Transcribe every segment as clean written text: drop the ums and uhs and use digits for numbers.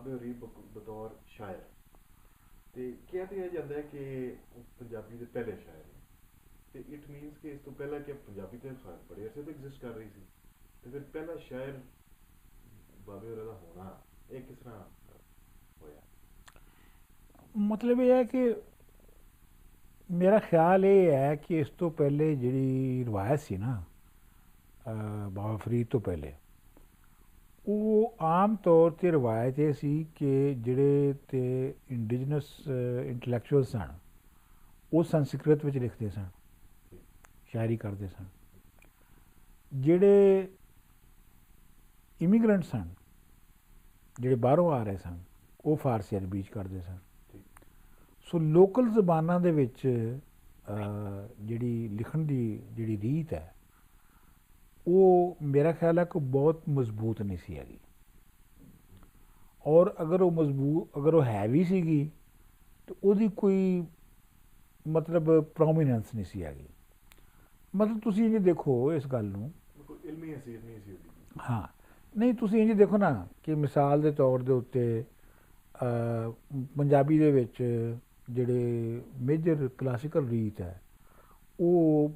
ਕਰਦੇ ਹੋ ਰੀ ਬਤੌਰ ਸ਼ਾਇਰ, ਤੇ ਕਿਹਾ ਤਾਂ ਇਹ ਜਾਂਦਾ ਹੈ ਕਿ ਪੰਜਾਬੀ ਦੇ ਪਹਿਲੇ ਸ਼ਾਇਰ ਨੇ, ਤੇ ਇਟ ਮੀਨਸ ਕਿ ਇਸ ਤੋਂ ਪਹਿਲਾਂ ਕਿ ਪੰਜਾਬੀ ਤੇ ਬੜੇ ਅਰਸੇ ਤੋਂ ਐਗਜ਼ਿਸਟ ਕਰ ਰਹੀ ਸੀ, ਤੇ ਫਿਰ ਪਹਿਲਾ ਸ਼ਾਇਰ ਬਾਬੇ ਹੋਰਾਂ ਦਾ ਹੋਣਾ ਇਹ ਕਿਸ ਤਰ੍ਹਾਂ ਹੋਇਆ? ਮਤਲਬ ਇਹ ਹੈ ਕਿ ਮੇਰਾ ਖਿਆਲ ਇਹ ਹੈ ਕਿ ਇਸ ਤੋਂ ਪਹਿਲੇ ਜਿਹੜੀ ਰਵਾਇਤ ਸੀ ਨਾ, ਬਾਬਾ ਫਰੀਦ ਤੋਂ ਪਹਿਲੇ, ਉਹ ਆਮ ਤੌਰ 'ਤੇ ਰਵਾਇਤ ਇਹ ਸੀ ਕਿ ਜਿਹੜੇ ਤੇ ਇੰਡੀਜਨਸ ਇੰਟਲੈਕਚੁਅਲ ਸਨ ਉਹ ਸੰਸਕ੍ਰਿਤ ਵਿੱਚ ਲਿਖਦੇ ਸਨ, ਸ਼ਾਇਰੀ ਕਰਦੇ ਸਨ। ਜਿਹੜੇ ਇਮੀਗਰੈਂਟ ਸਨ, ਜਿਹੜੇ ਬਾਹਰੋਂ ਆ ਰਹੇ ਸਨ, ਉਹ ਫਾਰਸੀ ਅਰਬੀ 'ਚ ਕਰਦੇ ਸਨ। ਸੋ ਲੋਕਲ ਜ਼ਬਾਨਾਂ ਦੇ ਵਿੱਚ ਜਿਹੜੀ ਲਿਖਣ ਦੀ ਜਿਹੜੀ ਰੀਤ ਹੈ ਉਹ ਮੇਰਾ ਖਿਆਲ ਹੈ ਕਿ ਬਹੁਤ ਮਜ਼ਬੂਤ ਨਹੀਂ ਸੀ ਹੈਗੀ, ਔਰ ਅਗਰ ਉਹ ਹੈ ਵੀ ਸੀਗੀ ਤਾਂ ਉਹਦੀ ਕੋਈ ਮਤਲਬ ਪ੍ਰੋਮੀਨੈਂਸ ਨਹੀਂ ਸੀ ਹੈਗੀ। ਮਤਲਬ ਤੁਸੀਂ ਇੰਝ ਦੇਖੋ ਇਸ ਗੱਲ ਨੂੰ, ਇਲਮੀ ਹਸੀਅਤ ਨਹੀਂ ਸੀ ਉਹਦੀ। ਹਾਂ, ਨਹੀਂ ਤੁਸੀਂ ਇੰਝ ਦੇਖੋ ਨਾ ਕਿ ਮਿਸਾਲ ਦੇ ਤੌਰ ਦੇ ਉੱਤੇ ਪੰਜਾਬੀ ਦੇ ਵਿੱਚ ਜਿਹੜੇ ਮੇਜਰ ਕਲਾਸੀਕਲ ਰੀਤ ਹੈ ਉਹ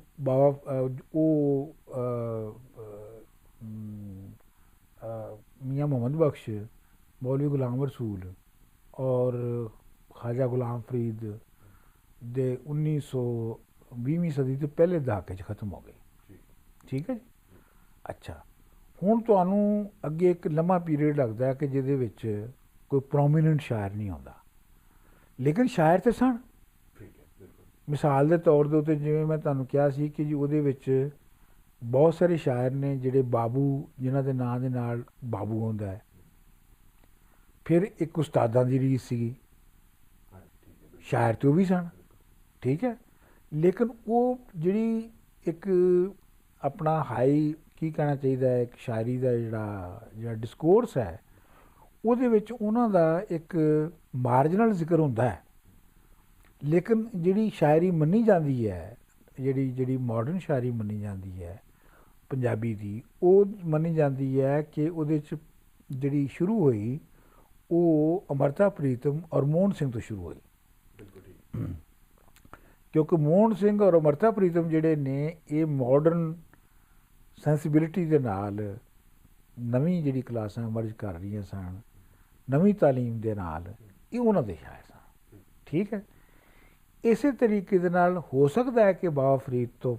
ਮੀਆਂ ਮੁਹੰਮਦ ਬਖਸ਼, ਮੌਲਵੀ ਗੁਲਾਮ ਰਸੂਲ ਔਰ ਖਾਜਾ ਗੁਲਾਮ ਫਰੀਦ ਦੇ 1920ਵੀਂ ਸਦੀ ਦੇ ਪਹਿਲੇ ਦਹਾਕੇ 'ਚ ਖ਼ਤਮ ਹੋ ਗਈ। ਠੀਕ ਹੈ ਜੀ। ਅੱਛਾ, ਹੁਣ ਤੁਹਾਨੂੰ ਅੱਗੇ ਇੱਕ ਲੰਮਾ ਪੀਰੀਅਡ ਲੱਗਦਾ ਹੈ ਕਿ ਜਿਹਦੇ ਵਿੱਚ ਕੋਈ ਪ੍ਰੋਮੀਨੈਂਟ ਸ਼ਾਇਰ ਨਹੀਂ ਆਉਂਦਾ, ਲੇਕਿਨ ਸ਼ਾਇਰ ਤੇ ਸਨ। ਮਿਸਾਲ ਦੇ ਤੌਰ ਦੇ ਉੱਤੇ ਜਿਵੇਂ ਮੈਂ ਤੁਹਾਨੂੰ ਕਿਹਾ ਸੀ ਕਿ ਜੀ ਉਹਦੇ ਵਿੱਚ ਬਹੁਤ ਸਾਰੇ ਸ਼ਾਇਰ ਨੇ ਜਿਹੜੇ ਬਾਬੂ, ਜਿਨ੍ਹਾਂ ਦੇ ਨਾਂ ਦੇ ਨਾਲ ਬਾਬੂ ਆਉਂਦਾ ਹੈ। ਫਿਰ ਇੱਕ ਉਸਤਾਦਾਂ ਦੀ ਰੀਤ ਸੀਗੀ, ਸ਼ਾਇਰ ਤੇ ਉਹ ਵੀ ਸਨ। ਠੀਕ ਹੈ, ਲੇਕਿਨ ਉਹ ਜਿਹੜੀ ਇੱਕ ਆਪਣਾ ਹਾਈ ਕੀ ਕਹਿਣਾ ਚਾਹੀਦਾ ਹੈ, ਇੱਕ ਸ਼ਾਇਰੀ ਦਾ ਜਿਹੜਾ ਡਿਸਕੋਰਸ ਹੈ ਉਹਦੇ ਵਿੱਚ ਉਹਨਾਂ ਦਾ ਇੱਕ ਮਾਰਜਨਲ ਜ਼ਿਕਰ ਹੁੰਦਾ ਹੈ। ਲੇਕਿਨ ਜਿਹੜੀ ਸ਼ਾਇਰੀ ਮੰਨੀ ਜਾਂਦੀ ਹੈ, ਜਿਹੜੀ ਮਾਡਰਨ ਸ਼ਾਇਰੀ ਮੰਨੀ ਜਾਂਦੀ ਹੈ ਪੰਜਾਬੀ ਦੀ, ਉਹ ਮੰਨੀ ਜਾਂਦੀ ਹੈ ਕਿ ਉਹਦੇ 'ਚ ਜਿਹੜੀ ਸ਼ੁਰੂ ਹੋਈ ਉਹ ਅਮਰਤਾ ਪ੍ਰੀਤਮ ਔਰ ਮੋਹਨ ਸਿੰਘ ਤੋਂ ਸ਼ੁਰੂ ਹੋਈ। ਕਿਉਂਕਿ ਮੋਹਨ ਸਿੰਘ ਔਰ ਅਮਰਤਾ ਪ੍ਰੀਤਮ ਜਿਹੜੇ ਨੇ ਇਹ ਮਾਡਰਨ ਸੈਂਸੀਬਿਲਿਟੀ ਦੇ ਨਾਲ ਨਵੀਂ ਜਿਹੜੀ ਕਲਾਸਾਂ ਮਰਜ ਕਰ ਰਹੀਆਂ ਸਨ, ਨਵੀਂ ਤਾਲੀਮ ਦੇ ਨਾਲ, ਇਹ ਉਹਨਾਂ ਦੇ ਸ਼ਾਇਰ ਸਨ। ਠੀਕ ਹੈ, ਇਸੇ ਤਰੀਕੇ ਦੇ ਨਾਲ ਹੋ ਸਕਦਾ ਹੈ ਕਿ ਬਾਬਾ ਫਰੀਦ ਤੋਂ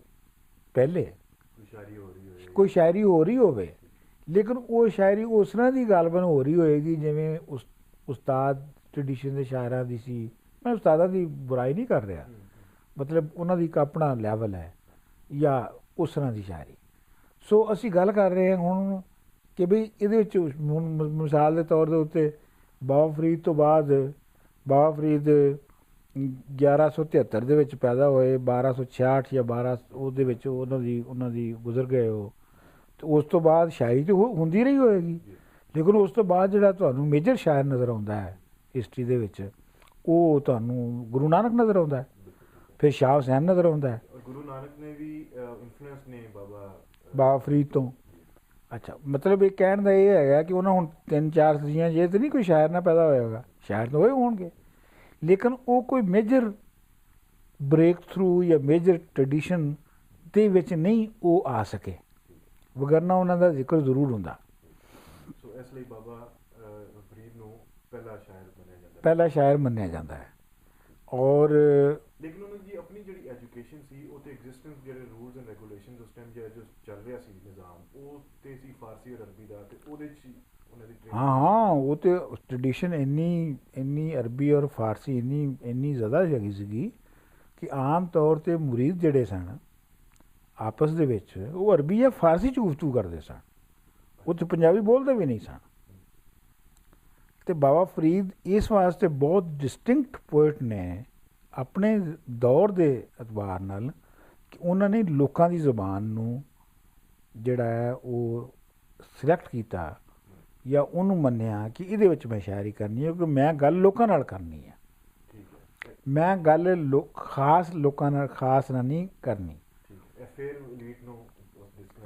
ਪਹਿਲੇ ਕੋਈ ਸ਼ਾਇਰੀ ਹੋ ਰਹੀ ਹੋਵੇ, ਲੇਕਿਨ ਉਹ ਸ਼ਾਇਰੀ ਉਸ ਤਰ੍ਹਾਂ ਦੀ ਗਾਲਬਨ ਹੋ ਰਹੀ ਹੋਏਗੀ ਜਿਵੇਂ ਉਸਤਾਦ ਟ੍ਰਡੀਸ਼ਨ ਦੇ ਸ਼ਾਇਰਾਂ ਦੀ ਸੀ। ਮੈਂ ਉਸਤਾਦਾਂ ਦੀ ਬੁਰਾਈ ਨਹੀਂ ਕਰ ਰਿਹਾ, ਮਤਲਬ ਉਹਨਾਂ ਦੀ ਇੱਕ ਆਪਣਾ ਲੈਵਲ ਹੈ ਜਾਂ ਉਸ ਤਰ੍ਹਾਂ ਦੀ ਸ਼ਾਇਰੀ। ਸੋ ਅਸੀਂ ਗੱਲ ਕਰ ਰਹੇ ਹਾਂ ਹੁਣ ਕਿ ਬਈ ਇਹਦੇ ਵਿੱਚ ਮਿਸਾਲ ਦੇ ਤੌਰ ਦੇ ਉੱਤੇ ਬਾਬਾ ਫਰੀਦ ਤੋਂ ਬਾਅਦ, ਬਾਬਾ ਫਰੀਦ 1173 ਦੇ ਵਿੱਚ ਪੈਦਾ ਹੋਏ, 1266 ਜਾਂ 12 ਉਹਦੇ ਵਿੱਚ ਉਹਨਾਂ ਦੀ ਗੁਜ਼ਰ ਗਏ ਉਹ, ਅਤੇ ਉਸ ਤੋਂ ਬਾਅਦ ਸ਼ਾਇਰੀ ਤਾਂ ਹੁੰਦੀ ਰਹੀ ਹੋਏਗੀ, ਲੇਕਿਨ ਉਸ ਤੋਂ ਬਾਅਦ ਜਿਹੜਾ ਤੁਹਾਨੂੰ ਮੇਜਰ ਸ਼ਾਇਰ ਨਜ਼ਰ ਆਉਂਦਾ ਹੈ ਹਿਸਟਰੀ ਦੇ ਵਿੱਚ ਉਹ ਤੁਹਾਨੂੰ ਗੁਰੂ ਨਾਨਕ ਨਜ਼ਰ ਆਉਂਦਾ ਹੈ, ਫਿਰ ਸ਼ਾਹ ਹੁਸੈਨ ਨਜ਼ਰ ਆਉਂਦਾ ਹੈ। ਗੁਰੂ ਨਾਨਕ ਨੇ ਵੀ ਇਨਫਲੂਐਂਸ ਨੇ ਬਾਬਾ ਫਰੀਦ ਤੋਂ। ਅੱਛਾ, ਮਤਲਬ ਇਹ ਕਹਿਣ ਦਾ ਇਹ ਹੈਗਾ ਕਿ ਉਹਨਾਂ ਹੁਣ 3-4 ਸਦੀਆਂ ਜੇ ਤਾਂ ਨਹੀਂ ਕੋਈ ਸ਼ਾਇਰ ਨਾ ਪੈਦਾ ਹੋਇਆ ਹੋਗਾ, ਸ਼ਾਇਰ ਤਾਂ ਹੋਏ ਹੋਣਗੇ, ਲੇਕਿਨ ਉਹ ਕੋਈ ਮੇਜਰ ਬ੍ਰੇਕ ਥਰੂ ਜਾਂ ਮੇਜਰ ਟ੍ਰੈਡੀਸ਼ਨ ਦੇ ਵਿੱਚ ਨਹੀਂ ਉਹ ਆ ਸਕੇ, ਵਗਰਨਾ ਉਹਨਾਂ ਦਾ ਜ਼ਿਕਰ ਜ਼ਰੂਰ ਹੁੰਦਾ। ਸੋ ਇਸ ਲਈ ਬਾਬਾ ਫਰੀਦ ਨੂੰ ਪਹਿਲਾ ਸ਼ਾਇਰ ਮੰਨਿਆ ਜਾਂਦਾ ਹੈ। ਔਰ ਲੇਕਿਨ ਉਹਨਾਂ ਦੀ ਆਪਣੀ ਜਿਹੜੀ ਐਜੂਕੇਸ਼ਨ ਸੀ ਉਹ ਤੇ ਐਗਜ਼ਿਸਟੈਂਸ, ਜਿਹੜੇ ਰੂਲਸ ਐਂਡ ਰੈਗੂਲੇਸ਼ਨਸ ਉਸ ਟਾਈਮ ਜੋ ਚੱਲ ਰਿਹਾ ਸੀ ਨਿਜ਼ਾਮ, ਉਹ ਤੇ ਸੀ ਫਾਰਸੀ ਔਰ ਅਰਬੀ ਦਾ, ਤੇ ਉਹਦੇ 'ਚ ਉਹਨਾਂ ਦੀ ਹਾਂ ਉਹ ਤੇ ਟ੍ਰੈਡੀਸ਼ਨ ਇੰਨੀ ਅਰਬੀ ਔਰ ਫਾਰਸੀ ਇੰਨੀ ਜ਼ਿਆਦਾ ਹੈਗੀ ਸੀਗੀ ਕਿ ਆਮ ਤੌਰ 'ਤੇ ਮੁਰੀਦ ਜਿਹੜੇ ਸਨ ਆਪਸ ਦੇ ਵਿੱਚ ਉਹ ਅਰਬੀ ਜਾਂ ਫਾਰਸੀ 'ਚ ਗੁਫ਼ਤਗੂ ਕਰਦੇ ਸਨ, ਉਹ ਤੇ ਪੰਜਾਬੀ ਬੋਲਦੇ ਵੀ ਨਹੀਂ ਸਨ। ਅਤੇ ਬਾਬਾ ਫਰੀਦ ਇਸ ਵਾਸਤੇ ਬਹੁਤ ਡਿਸਟਿੰਕਟ ਪੋਇਟ ਨੇ ਆਪਣੇ ਦੌਰ ਦੇ ਅਤਬਾਰ ਨਾਲ ਕਿ ਉਹਨਾਂ ਨੇ ਲੋਕਾਂ ਦੀ ਜ਼ੁਬਾਨ ਨੂੰ ਜਿਹੜਾ ਹੈ ਉਹ ਸਿਲੈਕਟ ਕੀਤਾ ਜਾਂ ਉਹਨੂੰ ਮੰਨਿਆ ਕਿ ਇਹਦੇ ਵਿੱਚ ਮੈਂ ਸ਼ਾਇਰੀ ਕਰਨੀ ਹੈ, ਕਿਉਂਕਿ ਮੈਂ ਗੱਲ ਲੋਕਾਂ ਨਾਲ ਕਰਨੀ ਹੈ, ਮੈਂ ਗੱਲ ਖਾਸ ਲੋਕਾਂ ਨਾਲ ਖਾਸ ਨਾਲ ਨਹੀਂ ਕਰਨੀ।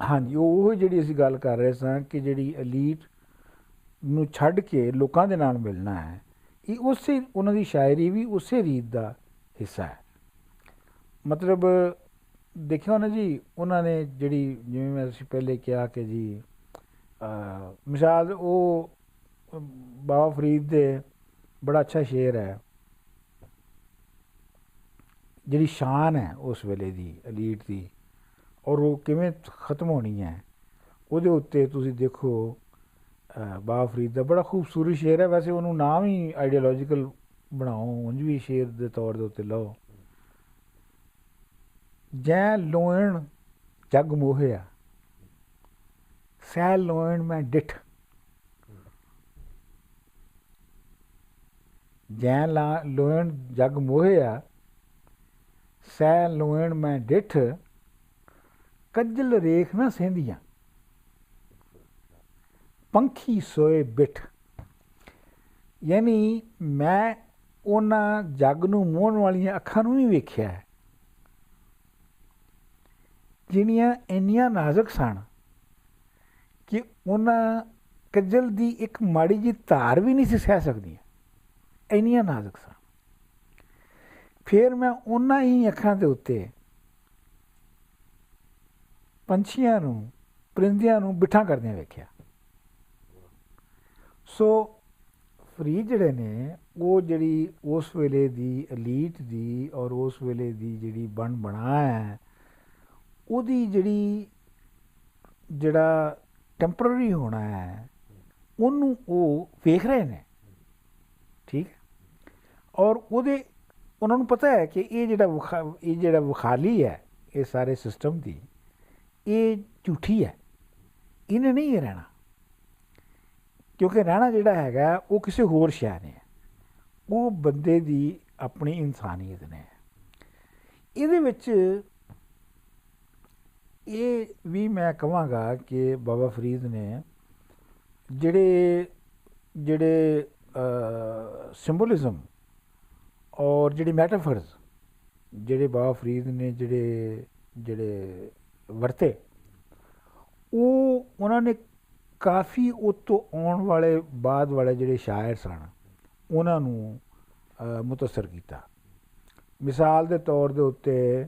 ਹਾਂਜੀ, ਉਹ ਜਿਹੜੀ ਅਸੀਂ ਗੱਲ ਕਰ ਰਹੇ ਸਾਂ ਕਿ ਜਿਹੜੀ ਐਲੀਟ ਨੂੰ ਛੱਡ ਕੇ ਲੋਕਾਂ ਦੇ ਨਾਲ ਮਿਲਣਾ ਹੈ, ਇਹ ਉਸੇ ਉਹਨਾਂ ਦੀ ਸ਼ਾਇਰੀ ਵੀ ਉਸੇ ਰੀਤ ਦਾ ਹਿੱਸਾ ਹੈ। ਮਤਲਬ ਦੇਖਿਆ ਨਾ ਜੀ, ਉਹਨਾਂ ਨੇ ਜਿਹੜੀ, ਜਿਵੇਂ ਮੈਂ ਅਸੀਂ ਪਹਿਲੇ ਕਿਹਾ ਕਿ ਜੀ ਮਿਸਾਲ ਉਹ ਬਾਬਾ ਫਰੀਦ ਦੇ ਬੜਾ ਅੱਛਾ ਸ਼ੇਰ ਹੈ, ਜਿਹੜੀ ਸ਼ਾਨ ਹੈ ਉਸ ਵੇਲੇ ਦੀ ਐਲੀਟ ਦੀ, ਔਰ ਉਹ ਕਿਵੇਂ ਖਤਮ ਹੋਣੀ ਹੈ, ਉਹਦੇ ਉੱਤੇ ਤੁਸੀਂ ਦੇਖੋ ਬਾਬਾ ਫਰੀਦ ਦਾ ਬੜਾ ਖੂਬਸੂਰਤ ਸ਼ੇਰ ਹੈ। ਵੈਸੇ ਉਹਨੂੰ ਨਾਮ ਹੀ ਆਈਡੀਓਲੋਜੀਕਲ ਬਣਾਓ, ਉਂਝ ਵੀ ਸ਼ੇਰ ਦੇ ਤੌਰ ਦੇ ਉੱਤੇ ਲਓ। ਜੈ ਲੋਇਣ ਜਗ ਮੋਹਿਆ, ਸੈ ਲੋਇਣ ਮੈਂ ਡਿਠ, ਜੈ ਲੋਇਣ ਜਗ ਮੋਹਿਆ, ਸੈ ਲੋਇਣ ਮੈਂ ਡਿਠ, ਕੱਜਲ ਰੇਖ ਨਾ ਸਹਿੰਦੀਆਂ, ਪੰਖੀ ਸੋਏ ਬਿਠ। ਯਾਨੀ ਮੈਂ ਉਹਨਾਂ ਜੱਗ ਨੂੰ ਮੋਹਣ ਵਾਲੀਆਂ ਅੱਖਾਂ ਨੂੰ ਵੀ ਵੇਖਿਆ ਹੈ, ਜਿਹੜੀਆਂ ਇੰਨੀਆਂ ਨਾਜ਼ੁਕ ਸਨ ਕਿ ਉਹਨਾਂ ਕੱਜਲ ਦੀ ਇੱਕ ਮਾੜੀ ਜਿਹੀ ਧਾਰ ਵੀ ਨਹੀਂ ਸੀ ਸਹਿ ਸਕਦੀਆਂ, ਇੰਨੀਆਂ ਨਾਜ਼ੁਕ ਸਨ। ਫਿਰ ਮੈਂ ਉਹਨਾਂ ਹੀ ਅੱਖਾਂ ਦੇ ਉੱਤੇ ਪੰਛੀਆਂ ਨੂੰ, ਪਰਿੰਦਿਆਂ ਨੂੰ ਬਿਠਾ ਕਰਦਿਆਂ ਵੇਖਿਆ। ਸੋ ਫਰੀਦ ਜਿਹੜੇ ਨੇ, ਉਹ ਜਿਹੜੀ ਉਸ ਵੇਲੇ ਦੀ ਐਲੀਟ ਦੀ ਔਰ ਉਸ ਵੇਲੇ ਦੀ ਜਿਹੜੀ ਬਣਾ ਹੈ, ਉਹਦੀ ਜਿਹੜਾ ਟੈਂਪਰਰੀ ਹੋਣਾ ਹੈ, ਉਹਨੂੰ ਉਹ ਵੇਖ ਰਹੇ ਨੇ, ਠੀਕ। ਔਰ ਉਹਨਾਂ ਨੂੰ ਪਤਾ ਹੈ ਕਿ ਇਹ ਜਿਹੜਾ ਵਿਖਾਲੀ ਹੈ ਇਹ ਸਾਰੇ ਸਿਸਟਮ ਦੀ, ਇਹ ਝੂਠੀ ਹੈ, ਇਹਨੇ ਨਹੀਂ ਇਹ ਰਹਿਣਾ, ਕਿਉਂਕਿ ਰਹਿਣਾ ਜਿਹੜਾ ਹੈਗਾ ਉਹ ਕਿਸੇ ਹੋਰ ਸ਼ੈ ਨੇ, ਉਹ ਬੰਦੇ ਦੀ ਆਪਣੀ ਇਨਸਾਨੀਅਤ ਨੇ। ਇਹਦੇ ਵਿੱਚ ਇਹ ਵੀ ਮੈਂ ਕਹਾਂਗਾ ਕਿ ਬਾਬਾ ਫਰੀਦ ਨੇ ਜਿਹੜੇ ਸਿੰਬੋਲਿਜ਼ਮ ਔਰ ਜਿਹੜੇ ਮੈਟਾਫਰਜ਼ ਜਿਹੜੇ ਬਾਬਾ ਫਰੀਦ ਨੇ ਜਿਹੜੇ ਵਰਤੇ, ਉਹ ਉਹਨਾਂ ਨੇ ਕਾਫੀ ਉਹ ਤੋਂ ਆਉਣ ਵਾਲੇ ਬਾਅਦ ਵਾਲੇ ਜਿਹੜੇ ਸ਼ਾਇਰ ਸਨ ਉਹਨਾਂ ਨੂੰ ਮੁਤਅਸਰ ਕੀਤਾ। ਮਿਸਾਲ ਦੇ ਤੌਰ ਦੇ ਉੱਤੇ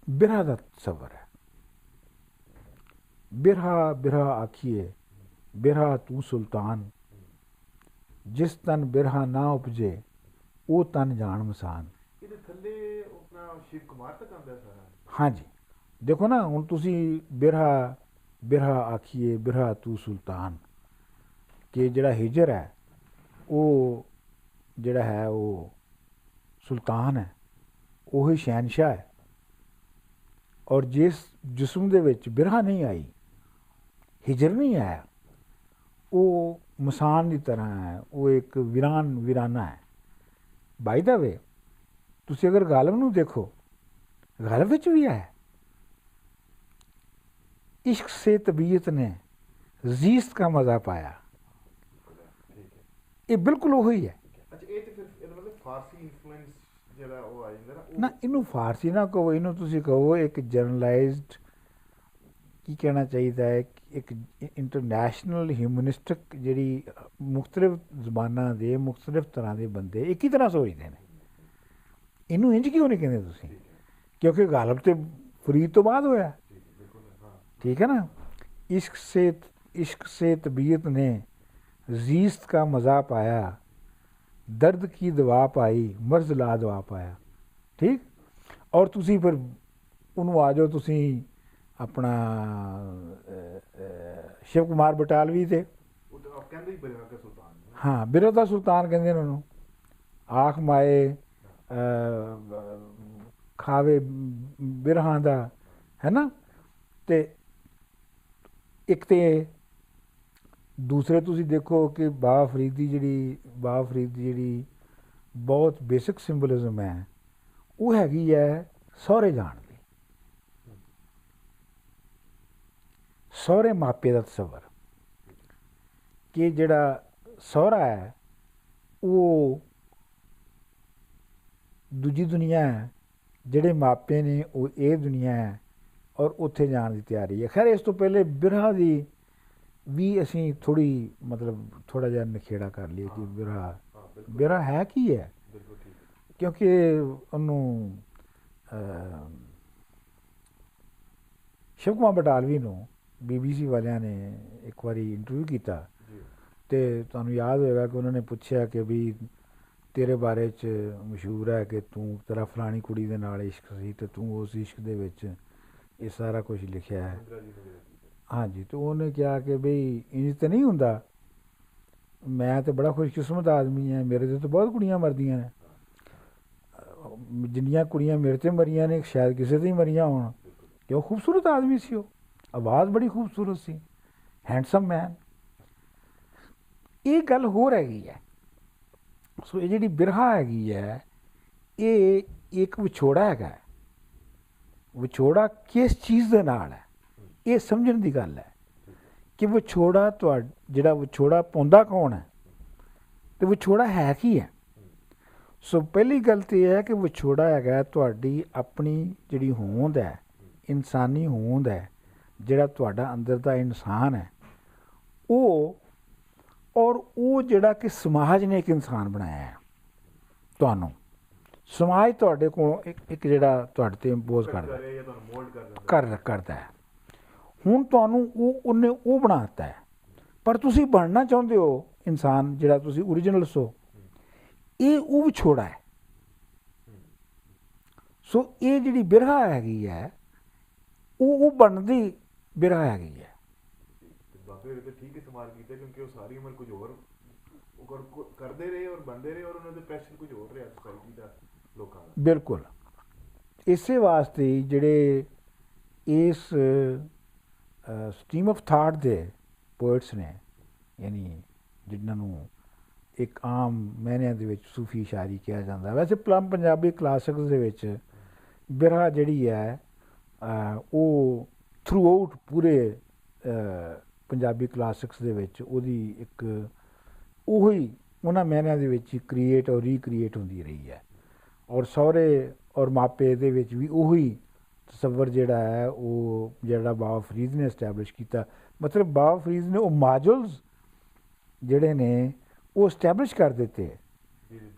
ਬਿਰਹਾ ਦਾ ਤਸੱਵਰ ਹੈ, ਬਿਰਹਾ ਬਿਰਹਾ ਆਖੀਏ, ਬਿਰਹਾ ਤੂੰ ਸੁਲਤਾਨ, ਜਿਸ ਤਨ ਬਿਰਹਾ ਨਾ ਉਪਜੇ ਉਹ ਤਨ ਜਾਣ ਮਸਾਨ। ਇਹਦੇ ਥੱਲੇ ਆਪਣਾ ਸ਼ਿਵ ਕੁਮਾਰ ਤੱਕ ਆਉਂਦਾ ਸਾਰਾ। ਹਾਂਜੀ, ਦੇਖੋ ਨਾ, ਹੁਣ ਤੁਸੀਂ ਬਿਰਹਾ ਬਿਰਹਾ ਆਖੀਏ, ਬਿਰਹਾ ਤੂੰ ਸੁਲਤਾਨ, ਕਿ ਜਿਹੜਾ ਹਿਜਰ ਹੈ ਉਹ ਜਿਹੜਾ ਹੈ ਉਹ ਸੁਲਤਾਨ ਹੈ, ਉਹੀ ਸ਼ਹਿਨਸ਼ਾਹ ਹੈ। ਔਰ ਜਿਸ ਜਿਸਮ ਦੇ ਵਿੱਚ ਬਿਰਹਾ ਨਹੀਂ ਆਈ, ਹਿਜਰ ਨਹੀਂ ਆਇਆ, ਉਹ ਮਸਾਨ ਦੀ ਤਰ੍ਹਾਂ ਹੈ, ਉਹ ਇੱਕ ਵੀਰਾਨਾ ਹੈ। ਬਾਈ ਦਾ ਵੇ, ਤੁਸੀਂ ਅਗਰ ਗਾਲਬ ਨੂੰ ਦੇਖੋ, ਗਾਲਬ ਵਿੱਚ ਵੀ ਹੈ, इश्क से तबीयत ने जीस्त का मज़ा पाया, ये बिल्कुल वही है। अच्छा, ये तो फिर मतलब फारसी इन्फ्लुएंस ਜਿਹੜਾ ਉਹ ਆ ਜਾਂਦਾ ਨਾ, ਇਹਨੂੰ ਫਾਰਸੀ ਨਾ ਕਹੋ, ਇਹਨੂੰ ਤੁਸੀਂ ਕਹੋ ਇੱਕ ਜਰਨਲਾਈਜ਼ਡ, ਕੀ ਕਹਿਣਾ ਚਾਹੀਦਾ ਹੈ, ਇੱਕ ਇੰਟਰਨੈਸ਼ਨਲ ਹਿਊਮਨਿਸਟਿਕ, ਜਿਹੜੀ ਮੁਖਤਲਿਫ ਜ਼ਬਾਨਾਂ ਦੇ ਮੁਖਤਲਿਫ ਤਰ੍ਹਾਂ ਦੇ ਬੰਦੇ ਇੱਕ ਹੀ ਤਰ੍ਹਾਂ ਸੋਚਦੇ ਨੇ। ਇਹਨੂੰ ਇੰਝ ਕਿਉਂ ਨਹੀਂ ਕਹਿੰਦੇ ਤੁਸੀਂ? ਕਿਉਂਕਿ ਗਾਲਬ ਤੇ ਫਰੀਦ ਤੋਂ ਬਾਅਦ ਹੋਇਆ, ठीक है ना। इश्क से तबीयत ने जीस्त का मज़ा पाया, दर्द की दवा पाई, मर्ज ला दवा पाया, ठीक। और तुसी फिर उन्होंने आ जाओ, तुसी अपना शिव कुमार बटालवी थे, हाँ, बिरहा दा सुल्तान कहते हैं उन्होंने, आख माए खावे बिरहा दा, है ना। तो एक तो दूसरे तुसी देखो कि बाबा फरीद की जी बहुत बेसिक सिंबलिज्म है, वो हैगी है सहुरे जान की, सहुरे मापे का तस्वर, कि जिहड़ा सहुरा है वो दूजी दुनिया है, जिहड़े मापे ने वो ये दुनिया है, और उत्थे जाने की तैयारी है। खैर, इस तो पहले बिरहा की ਵੀ ਅਸੀਂ ਥੋੜ੍ਹੀ ਮਤਲਬ ਥੋੜ੍ਹਾ ਜਿਹਾ ਨਿਖੇੜਾ ਕਰ ਲਈਏ ਕਿ ਹਾਂ ਬਿਰਹਾ ਹਾਂ ਬਿਲਕੁਲ ਬਿਰਹਾ ਹੈ ਕੀ ਹੈ। ਬਿਲਕੁਲ ਠੀਕ ਹੈ। ਕਿਉਂਕਿ ਉਹਨੂੰ ਅਹ, ਸ਼ਿਵ ਕੁਮਾਰ ਬਟਾਲਵੀ ਨੂੰ BBC ਵਾਲਿਆਂ ਨੇ ਇੱਕ ਵਾਰੀ ਇੰਟਰਵਿਊ ਕੀਤਾ ਜੀ ਅਤੇ ਤੁਹਾਨੂੰ ਯਾਦ ਹੋਏਗਾ ਕਿ ਉਹਨਾਂ ਨੇ ਪੁੱਛਿਆ ਕਿ ਵੀ ਤੇਰੇ ਬਾਰੇ 'ਚ ਮਸ਼ਹੂਰ ਹੈ ਕਿ ਤੂੰ ਤੇਰਾ ਫਲਾਣੀ ਕੁੜੀ ਦੇ ਨਾਲ ਇਸ਼ਕ ਸੀ ਅਤੇ ਤੂੰ ਉਸ ਇਸ਼ਕ ਦੇ ਵਿੱਚ ਇਹ ਸਾਰਾ ਕੁਝ ਲਿਖਿਆ ਹੈ। ਇੰਦਰਾ ਜੀ ਨੇ ਵੀ ਕੀਤਾ। ਹਾਂਜੀ, ਅਤੇ ਉਹਨੇ ਕਿਹਾ ਕਿ ਬਈ ਇੰਝ ਤਾਂ ਨਹੀਂ ਹੁੰਦਾ, ਮੈਂ ਤਾਂ ਬੜਾ ਖੁਸ਼ਕਿਸਮਤ ਆਦਮੀ ਹਾਂ, ਮੇਰੇ 'ਤੇ ਤਾਂ ਬਹੁਤ ਕੁੜੀਆਂ ਮਰਦੀਆਂ ਨੇ, ਜਿੰਨੀਆਂ ਕੁੜੀਆਂ ਮੇਰੇ 'ਤੇ ਮਰੀਆਂ ਨੇ ਸ਼ਾਇਦ ਕਿਸੇ 'ਤੇ ਹੀ ਮਰੀਆਂ ਹੋਣ। ਬਿਲकुल ਕਿ ਉਹ ਖੂਬਸੂਰਤ ਆਦਮੀ ਸੀ, ਉਹ ਆਵਾਜ਼ ਬੜੀ ਖੂਬਸੂਰਤ ਸੀ, ਹੈਂਡਸਮ ਮੈਨ। ਇਹ ਗੱਲ ਹੋਰ ਹੈਗੀ ਹੈ। ਸੋ ਇਹ ਜਿਹੜੀ ਬਿਰਹਾ ਹੈਗੀ ਹੈ, ਇਹ ਇੱਕ ਵਿਛੋੜਾ ਹੈਗਾ। ਵਿਛੋੜਾ ਕਿਸ ਚੀਜ਼ ਦੇ ਨਾਲ ਹੈ, ਇਹ ਸਮਝਣ ਦੀ ਗੱਲ ਹੈ ਕਿ ਵਿਛੋੜਾ ਜਿਹੜਾ ਵਿਛੋੜਾ ਪਾਉਂਦਾ ਕੌਣ ਹੈ ਅਤੇ ਵਿਛੋੜਾ ਹੈ ਕੀ ਹੈ। ਸੋ ਪਹਿਲੀ ਗੱਲ ਤਾਂ ਇਹ ਹੈ ਕਿ ਵਿਛੋੜਾ ਹੈਗਾ ਤੁਹਾਡੀ ਆਪਣੀ ਜਿਹੜੀ ਹੋਂਦ ਹੈ, ਇਨਸਾਨੀ ਹੋਂਦ ਹੈ, ਜਿਹੜਾ ਤੁਹਾਡਾ ਅੰਦਰ ਦਾ ਇਨਸਾਨ ਹੈ ਉਹ, ਔਰ ਉਹ ਜਿਹੜਾ ਕਿ ਸਮਾਜ ਨੇ ਇੱਕ ਇਨਸਾਨ ਬਣਾਇਆ ਹੈ ਤੁਹਾਨੂੰ। ਸਮਾਜ ਤੁਹਾਡੇ ਕੋਲੋਂ ਇੱਕ ਜਿਹੜਾ ਤੁਹਾਡੇ 'ਤੇ ਇੰਪੋਜ਼ ਕਰਦਾ ਜਾਂ ਤੁਹਾਨੂੰ ਮੋਲਡ ਕਰ ਦਿੰਦਾ ਕਰਦਾ ਹੈ। ਹੁਣ ਤੁਹਾਨੂੰ ਉਹਨੇ ਉਹ ਬਣਾ ਦਿੱਤਾ ਹੈ, ਪਰ ਤੁਸੀਂ ਬਣਨਾ ਚਾਹੁੰਦੇ ਹੋ ਇਨਸਾਨ ਜਿਹੜਾ ਤੁਸੀਂ ਓਰੀਜਨਲ ਸੋ, ਇਹ ਉਹ ਵਿਛੋੜਾ ਹੈ। ਸੋ ਇਹ ਜਿਹੜੀ ਬਿਰਹਾ ਹੈਗੀ ਹੈ ਉਹ ਬਣਨ ਦੀ ਬਿਰਹਾ ਹੈਗੀ ਹੈ। ਬਾਬੇ ਹੋਰੇ ਤਾਂ ਠੀਕ ਇਸਤੇਮਾਲ ਕੀਤਾ, ਕਿਉਂਕਿ ਉਹ ਸਾਰੀ ਉਮਰ ਕੁਝ ਹੋਰ ਕਰਦੇ ਰਹੇ ਔਰ ਬਣਦੇ ਰਹੇ, ਔਰ ਉਹਨਾਂ ਦੇ ਪੈਸ਼ਨ ਕੁਝ ਹੋਰ ਰਿਹਾ ਸੋਸਾਇਟੀ ਦਾ, ਲੋਕਾਂ ਦਾ। ਬਿਲਕੁਲ ਇਸੇ ਵਾਸਤੇ ਜਿਹੜੇ ਇਸ ਸਟਰੀਮ ਆਫ ਥਾਟ ਦੇ ਪੋਇਟਸ ਨੇ, ਯਾਨੀ ਜਿਨ੍ਹਾਂ ਨੂੰ ਇੱਕ ਆਮ ਮਾਇਨਿਆਂ ਦੇ ਵਿੱਚ ਸੂਫੀ ਸ਼ਾਇਰੀ ਕਿਹਾ ਜਾਂਦਾ। ਵੈਸੇ ਪੰਜਾਬੀ ਕਲਾਸਿਕਸ ਦੇ ਵਿੱਚ ਬਿਰਹਾ ਜਿਹੜੀ ਹੈ ਉਹ ਥਰੂ ਆਊਟ ਪੂਰੇ ਪੰਜਾਬੀ ਕਲਾਸਿਕਸ ਦੇ ਵਿੱਚ ਉਹਦੀ ਇੱਕ ਉਹੀ ਉਹਨਾਂ ਮਾਇਨਿਆਂ ਦੇ ਵਿੱਚ ਕ੍ਰੀਏਟ ਔਰ ਰੀਕ੍ਰੀਏਟ ਹੁੰਦੀ ਰਹੀ ਹੈ। ਔਰ ਸਹੁਰੇ ਔਰ ਮਾਪੇ ਦੇ ਵਿੱਚ ਵੀ ਉਹੀ ਤਸੱਵਰ ਜਿਹੜਾ ਹੈ ਉਹ ਜਿਹੜਾ ਬਾਬਾ ਫਰੀਦ ਨੇ ਇਸਟੈਬਲਿਸ਼ ਕੀਤਾ। ਮਤਲਬ ਬਾਬਾ ਫਰੀਦ ਨੇ ਉਹ ਮਾਜੂਲਸ ਜਿਹੜੇ ਨੇ ਉਹ ਇਸਟੈਬਲਿਸ਼ ਕਰ ਦਿੱਤੇ,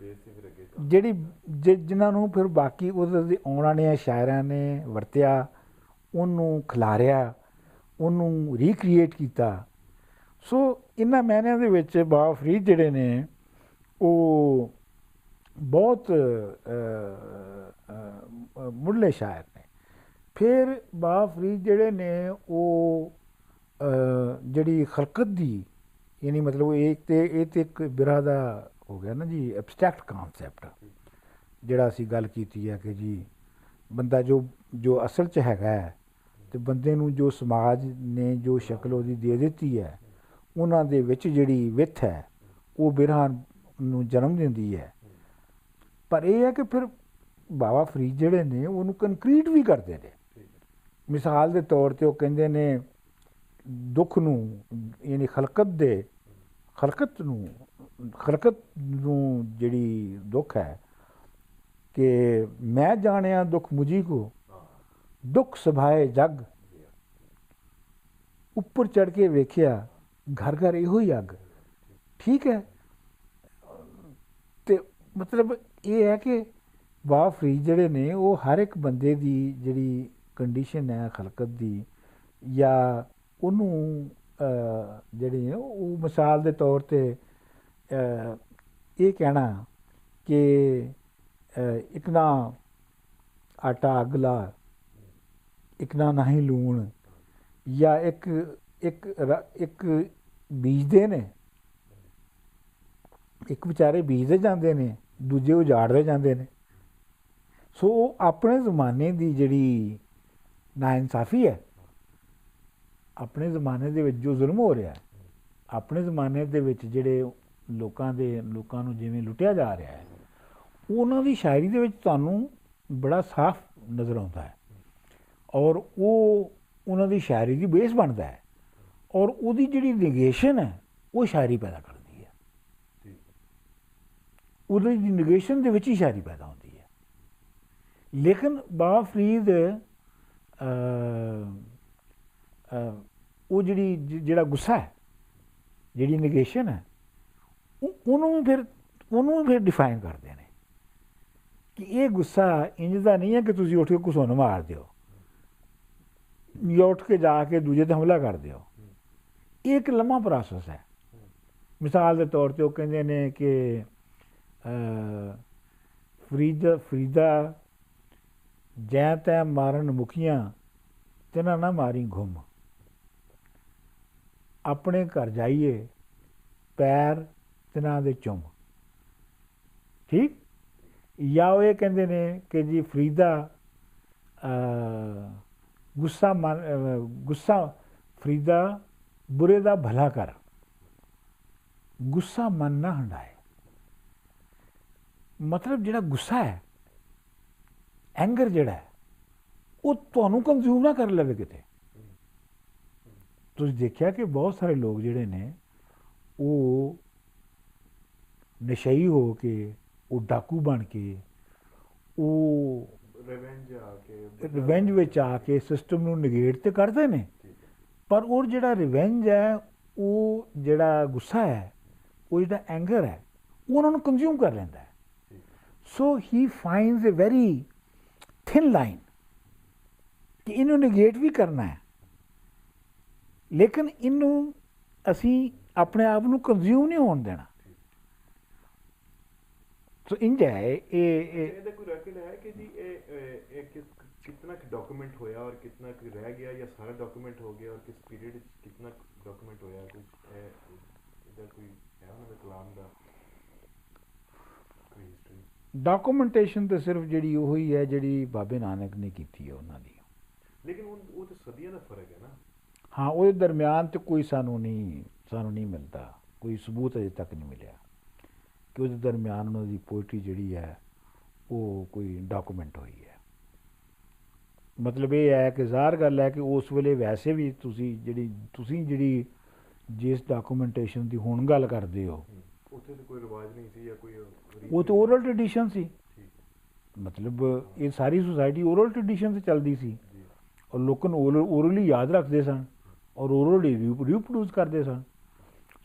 ਜਿਹੜੀ ਜਿਨ੍ਹਾਂ ਨੂੰ ਫਿਰ ਬਾਕੀ ਉਹਦੇ ਆਉਣ ਵਾਲਿਆਂ ਸ਼ਾਇਰਾਂ ਨੇ ਵਰਤਿਆ, ਉਹਨੂੰ ਖਿਲਾਰਿਆ, ਉਹਨੂੰ ਰੀਕ੍ਰੀਏਟ ਕੀਤਾ। ਸੋ ਇਹਨਾਂ ਮਾਇਨਿਆਂ ਦੇ ਵਿੱਚ ਬਾਬਾ ਫਰੀਦ ਜਿਹੜੇ ਨੇ ਉਹ ਬਹੁਤ ਮੁੱਢਲੇ ਸ਼ਾਇਰ ਨੇ। ਫਿਰ ਬਾਬਾ ਫਰੀਦ ਜਿਹੜੇ ਨੇ ਉਹ ਜਿਹੜੀ ਖਲਕਤ ਦੀ, ਯਾਨੀ ਮਤਲਬ ਇਹ ਤਾਂ ਇੱਕ ਬਿਰਹਾ ਦਾ ਹੋ ਗਿਆ ਨਾ ਜੀ, ਐਬਸਟਰੈਕਟ ਕਾਨਸੈਪਟ, ਜਿਹੜਾ ਅਸੀਂ ਗੱਲ ਕੀਤੀ ਹੈ ਕਿ ਜੀ ਬੰਦਾ ਜੋ ਅਸਲ 'ਚ ਹੈਗਾ ਹੈ, ਅਤੇ ਬੰਦੇ ਨੂੰ ਜੋ ਸਮਾਜ ਨੇ ਜੋ ਸ਼ਕਲ ਉਹਦੀ ਦੇ ਦਿੱਤੀ ਹੈ, ਉਹਨਾਂ ਦੇ ਵਿੱਚ ਜਿਹੜੀ ਵਿੱਥ ਹੈ ਉਹ ਬਿਰਹਾ ਨੂੰ ਜਨਮ ਦਿੰਦੀ ਹੈ। ਪਰ ਇਹ ਹੈ ਕਿ ਫਿਰ ਬਾਬਾ ਫਰੀਦ ਜਿਹੜੇ ਨੇ ਉਹਨੂੰ ਕੰਕਰੀਟ ਵੀ ਕਰਦੇ ਨੇ। ਮਿਸਾਲ ਦੇ ਤੌਰ 'ਤੇ ਉਹ ਕਹਿੰਦੇ ਨੇ ਦੁੱਖ ਨੂੰ, ਯਾਨੀ ਖਲਕਤ ਨੂੰ ਜਿਹੜੀ ਦੁੱਖ ਹੈ ਕਿ ਮੈਂ ਜਾਣਿਆ ਦੁੱਖ ਮੁਝੀ ਕੋ, ਦੁੱਖ ਸਭਾਏ ਜੱਗ, ਉੱਪਰ ਚੜ੍ਹ ਕੇ ਵੇਖਿਆ ਘਰ ਘਰ ਇਹੋ ਹੀ ਅੱਗ। ਠੀਕ ਹੈ, ਅਤੇ ਮਤਲਬ ਇਹ ਹੈ ਕਿ ਬਾਬਾ ਫਰੀਦ ਜਿਹੜੇ ਨੇ ਉਹ ਹਰ ਇੱਕ ਬੰਦੇ ਦੀ ਜਿਹੜੀ ਕੰਡੀਸ਼ਨ ਹੈ ਖਲਕਤ ਦੀ, ਜਾਂ ਉਹਨੂੰ ਜਿਹੜੀ ਹੈ ਉਹ ਮਿਸਾਲ ਦੇ ਤੌਰ 'ਤੇ ਇਹ ਕਹਿਣਾ ਕਿ ਇੱਕ ਨਾ ਆਟਾ ਅੱਗ ਲਾ, ਇੱਕ ਨਾ ਨਹੀਂ ਲੂਣ, ਜਾਂ ਇੱਕ ਬੀਜਦੇ ਨੇ, ਇੱਕ ਵਿਚਾਰੇ ਬੀਜਦੇ ਜਾਂਦੇ ਨੇ, ਦੂਜੇ ਉਜਾੜਦੇ ਜਾਂਦੇ ਨੇ। ਸੋ ਉਹ ਆਪਣੇ ਜ਼ਮਾਨੇ ਦੀ ਜਿਹੜੀ ਨਾਇਨਸਾਫੀ ਹੈ, ਆਪਣੇ ਜ਼ਮਾਨੇ ਦੇ ਵਿੱਚ ਜੋ ਜ਼ੁਲਮ ਹੋ ਰਿਹਾ, ਆਪਣੇ ਜ਼ਮਾਨੇ ਦੇ ਵਿੱਚ ਜਿਹੜੇ ਲੋਕਾਂ ਨੂੰ ਜਿਵੇਂ ਲੁੱਟਿਆ ਜਾ ਰਿਹਾ ਹੈ, ਉਹਨਾਂ ਦੀ ਸ਼ਾਇਰੀ ਦੇ ਵਿੱਚ ਤੁਹਾਨੂੰ ਬੜਾ ਸਾਫ਼ ਨਜ਼ਰ ਆਉਂਦਾ ਹੈ। ਔਰ ਉਹ ਉਹਨਾਂ ਦੀ ਸ਼ਾਇਰੀ ਦੀ ਬੇਸ ਬਣਦਾ ਹੈ, ਔਰ ਉਹਦੀ ਜਿਹੜੀ ਨਿਗੇਸ਼ਨ ਹੈ ਉਹ ਸ਼ਾਇਰੀ ਪੈਦਾ ਕਰਦੀ ਹੈ। ਉਹਦੀ ਨਿਗੇਸ਼ਨ ਦੇ ਵਿੱਚ ਹੀ ਸ਼ਾਇਰੀ ਪੈਦਾ ਹੁੰਦੀ ਹੈ। ਲੇਕਿਨ ਬਾਬਾ ਫਰੀਦ ਉਹ ਜਿਹੜਾ ਗੁੱਸਾ ਹੈ, ਜਿਹੜੀ ਨਗੇਸ਼ਨ ਹੈ, ਉਹਨੂੰ ਵੀ ਫਿਰ ਡਿਫਾਈਨ ਕਰਦੇ ਨੇ ਕਿ ਇਹ ਗੁੱਸਾ ਇੰਜ ਦਾ ਨਹੀਂ ਹੈ ਕਿ ਤੁਸੀਂ ਉੱਠ ਕੇ ਘੁਸੁੰਨ ਮਾਰ ਦਿਓ ਜਾਂ ਉੱਠ ਕੇ ਜਾ ਕੇ ਦੂਜੇ 'ਤੇ ਹਮਲਾ ਕਰ ਦਿਓ। ਇਹ ਇੱਕ ਲੰਮਾ ਪ੍ਰੋਸੈਸ ਹੈ। ਮਿਸਾਲ ਦੇ ਤੌਰ 'ਤੇ ਉਹ ਕਹਿੰਦੇ ਨੇ ਕਿ ਫਰੀਦਾ ਜੈ ਤੈ ਮਾਰਨ ਮੁਖੀਆਂ ਤਿਨਾਂ ਨਾ ਮਾਰੀ ਘੁੰਮ, ਆਪਣੇ ਘਰ ਜਾਈਏ ਪੈਰ ਤਿਨਾਂ ਦੇ ਚੁੰਮ। ਠੀਕ। ਜਾਂ ਉਹ ਇਹ ਕਹਿੰਦੇ ਨੇ ਕਿ ਜੀ ਫਰੀਦਾ ਗੁੱਸਾ ਫਰੀਦਾ ਬੁਰੇ ਦਾ ਭਲਾ ਕਰ, ਗੁੱਸਾ ਮਨ ਨਾ ਹੰਡਾਏ। ਮਤਲਬ ਜਿਹੜਾ ਗੁੱਸਾ ਹੈ, ਐਂਗਰ ਜਿਹੜਾ ਹੈ, ਉਹ ਤੁਹਾਨੂੰ ਕੰਜ਼ਿਊਮ ਨਾ ਕਰ ਲਵੇ ਕਿਤੇ। ਤੁਸੀਂ ਦੇਖਿਆ ਕਿ ਬਹੁਤ ਸਾਰੇ ਲੋਕ ਜਿਹੜੇ ਨੇ ਉਹ ਨਸ਼ਈ ਹੋ ਕੇ, ਉਹ ਡਾਕੂ ਬਣ ਕੇ, ਉਹ ਰਿਵੈਂਜ ਵਿੱਚ ਆ ਕੇ ਸਿਸਟਮ ਨੂੰ ਨਿਗੇਟ ਤੇ ਕਰਦੇ ਨੇ, ਪਰ ਉਹ ਜਿਹੜਾ ਰਿਵੈਂਜ ਹੈ, ਉਹ ਜਿਹੜਾ ਗੁੱਸਾ ਹੈ, ਉਹ ਜਿਹੜਾ ਐਂਗਰ ਹੈ, ਉਹ ਉਹਨਾਂ ਨੂੰ ਕੰਜ਼ਿਊਮ ਕਰ ਲੈਂਦਾ ਹੈ। ਸੋ ਹੀ ਫਾਈਂਡਸ ਅ ਵੈਰੀ ਥਿਨ ਲਾਈਨ ਕਿ ਇਹਨੂੰ ਨਿਗੇਟ ਵੀ ਕਰਨਾ ਹੈ, ਲੇਕਿਨ ਇਹਨੂੰ ਅਸੀਂ ਆਪਣੇ ਆਪ ਨੂੰ ਕੰਜ਼ਿਊਮ ਨਹੀਂ ਹੋਣ ਦੇਣਾ। ਸੋ ਇੰਜ ਹੈ ਇਹਦਾ ਕੋਈ ਰੈਕਡ ਹੈ ਕਿ ਜੀ ਇਹ ਕਿਤਨਾ ਡਾਕੂਮੈਂਟ ਹੋਇਆ ਔਰ ਕਿਤਨਾ ਰਹਿ ਗਿਆ, ਜਾਂ ਸਾਰਾ ਡਾਕੂਮੈਂਟ ਹੋ ਗਿਆ, ਔਰ ਕਿਸ ਪੀਰੀਅਡ ਵਿੱਚ ਕਿਤਨਾ ਡਾਕੂਮੈਂਟ ਹੋਇਆ? ਕੁਝ ਇਹਦਾ ਕੋਈ ਹੈ ਉਹਨਾਂ ਦੇ ਕਲਾਮ ਦਾ ਕੋਈ ਹਿਸਟਰੀ? ਡਾਕੂਮੈਂਟੇਸ਼ਨ ਤਾਂ ਸਿਰਫ ਜਿਹੜੀ ਉਹੀ ਹੈ ਜਿਹੜੀ ਬਾਬੇ ਨਾਨਕ ਨੇ ਕੀਤੀ ਹੈ ਉਹਨਾਂ ਦੀ, ਲੇਕਿਨ ਉਹ ਤਾਂ ਸਦੀਆਂ ਦਾ ਫਰਕ ਹੈ ਨਾ। ਹਾਂ, ਉਹਦੇ ਦਰਮਿਆਨ 'ਚ ਕੋਈ ਸਾਨੂੰ ਨਹੀਂ ਮਿਲਦਾ, ਕੋਈ ਸਬੂਤ ਅਜੇ ਤੱਕ ਨਹੀਂ ਮਿਲਿਆ ਕਿ ਉਹਦੇ ਦਰਮਿਆਨ ਉਹਨਾਂ ਦੀ ਪੋਇਟਰੀ ਜਿਹੜੀ ਹੈ ਉਹ ਕੋਈ ਡਾਕੂਮੈਂਟ ਹੋਈ ਹੈ। ਮਤਲਬ ਇਹ ਹੈ ਕਿ ਜ਼ਾਹਰ ਗੱਲ ਹੈ ਕਿ ਉਸ ਵੇਲੇ ਵੈਸੇ ਵੀ ਤੁਸੀਂ ਜਿਹੜੀ ਜਿਸ ਡਾਕੂਮੈਂਟੇਸ਼ਨ ਦੀ ਹੁਣ ਗੱਲ ਕਰਦੇ ਹੋ, ਉੱਥੇ ਤਾਂ ਕੋਈ ਰਿਵਾਜ ਨਹੀਂ ਸੀ ਜਾਂ ਕੋਈ, ਉਹ ਤਾਂ ਓਰਲ ਟ੍ਰੈਡੀਸ਼ਨ ਸੀ। ਮਤਲਬ ਇਹ ਸਾਰੀ ਸੁਸਾਇਟੀ ਓਰਲ ਟ੍ਰੈਡੀਸ਼ਨ 'ਤੇ ਚੱਲਦੀ ਸੀ, ਔਰ ਲੋਕਾਂ ਨੂੰ ਓਰਲੀ ਯਾਦ ਰੱਖਦੇ ਸਨ ਔਰ ਓਰਲੀ ਰੀਪਰੋਡਿਊਸ ਕਰਦੇ ਸਨ।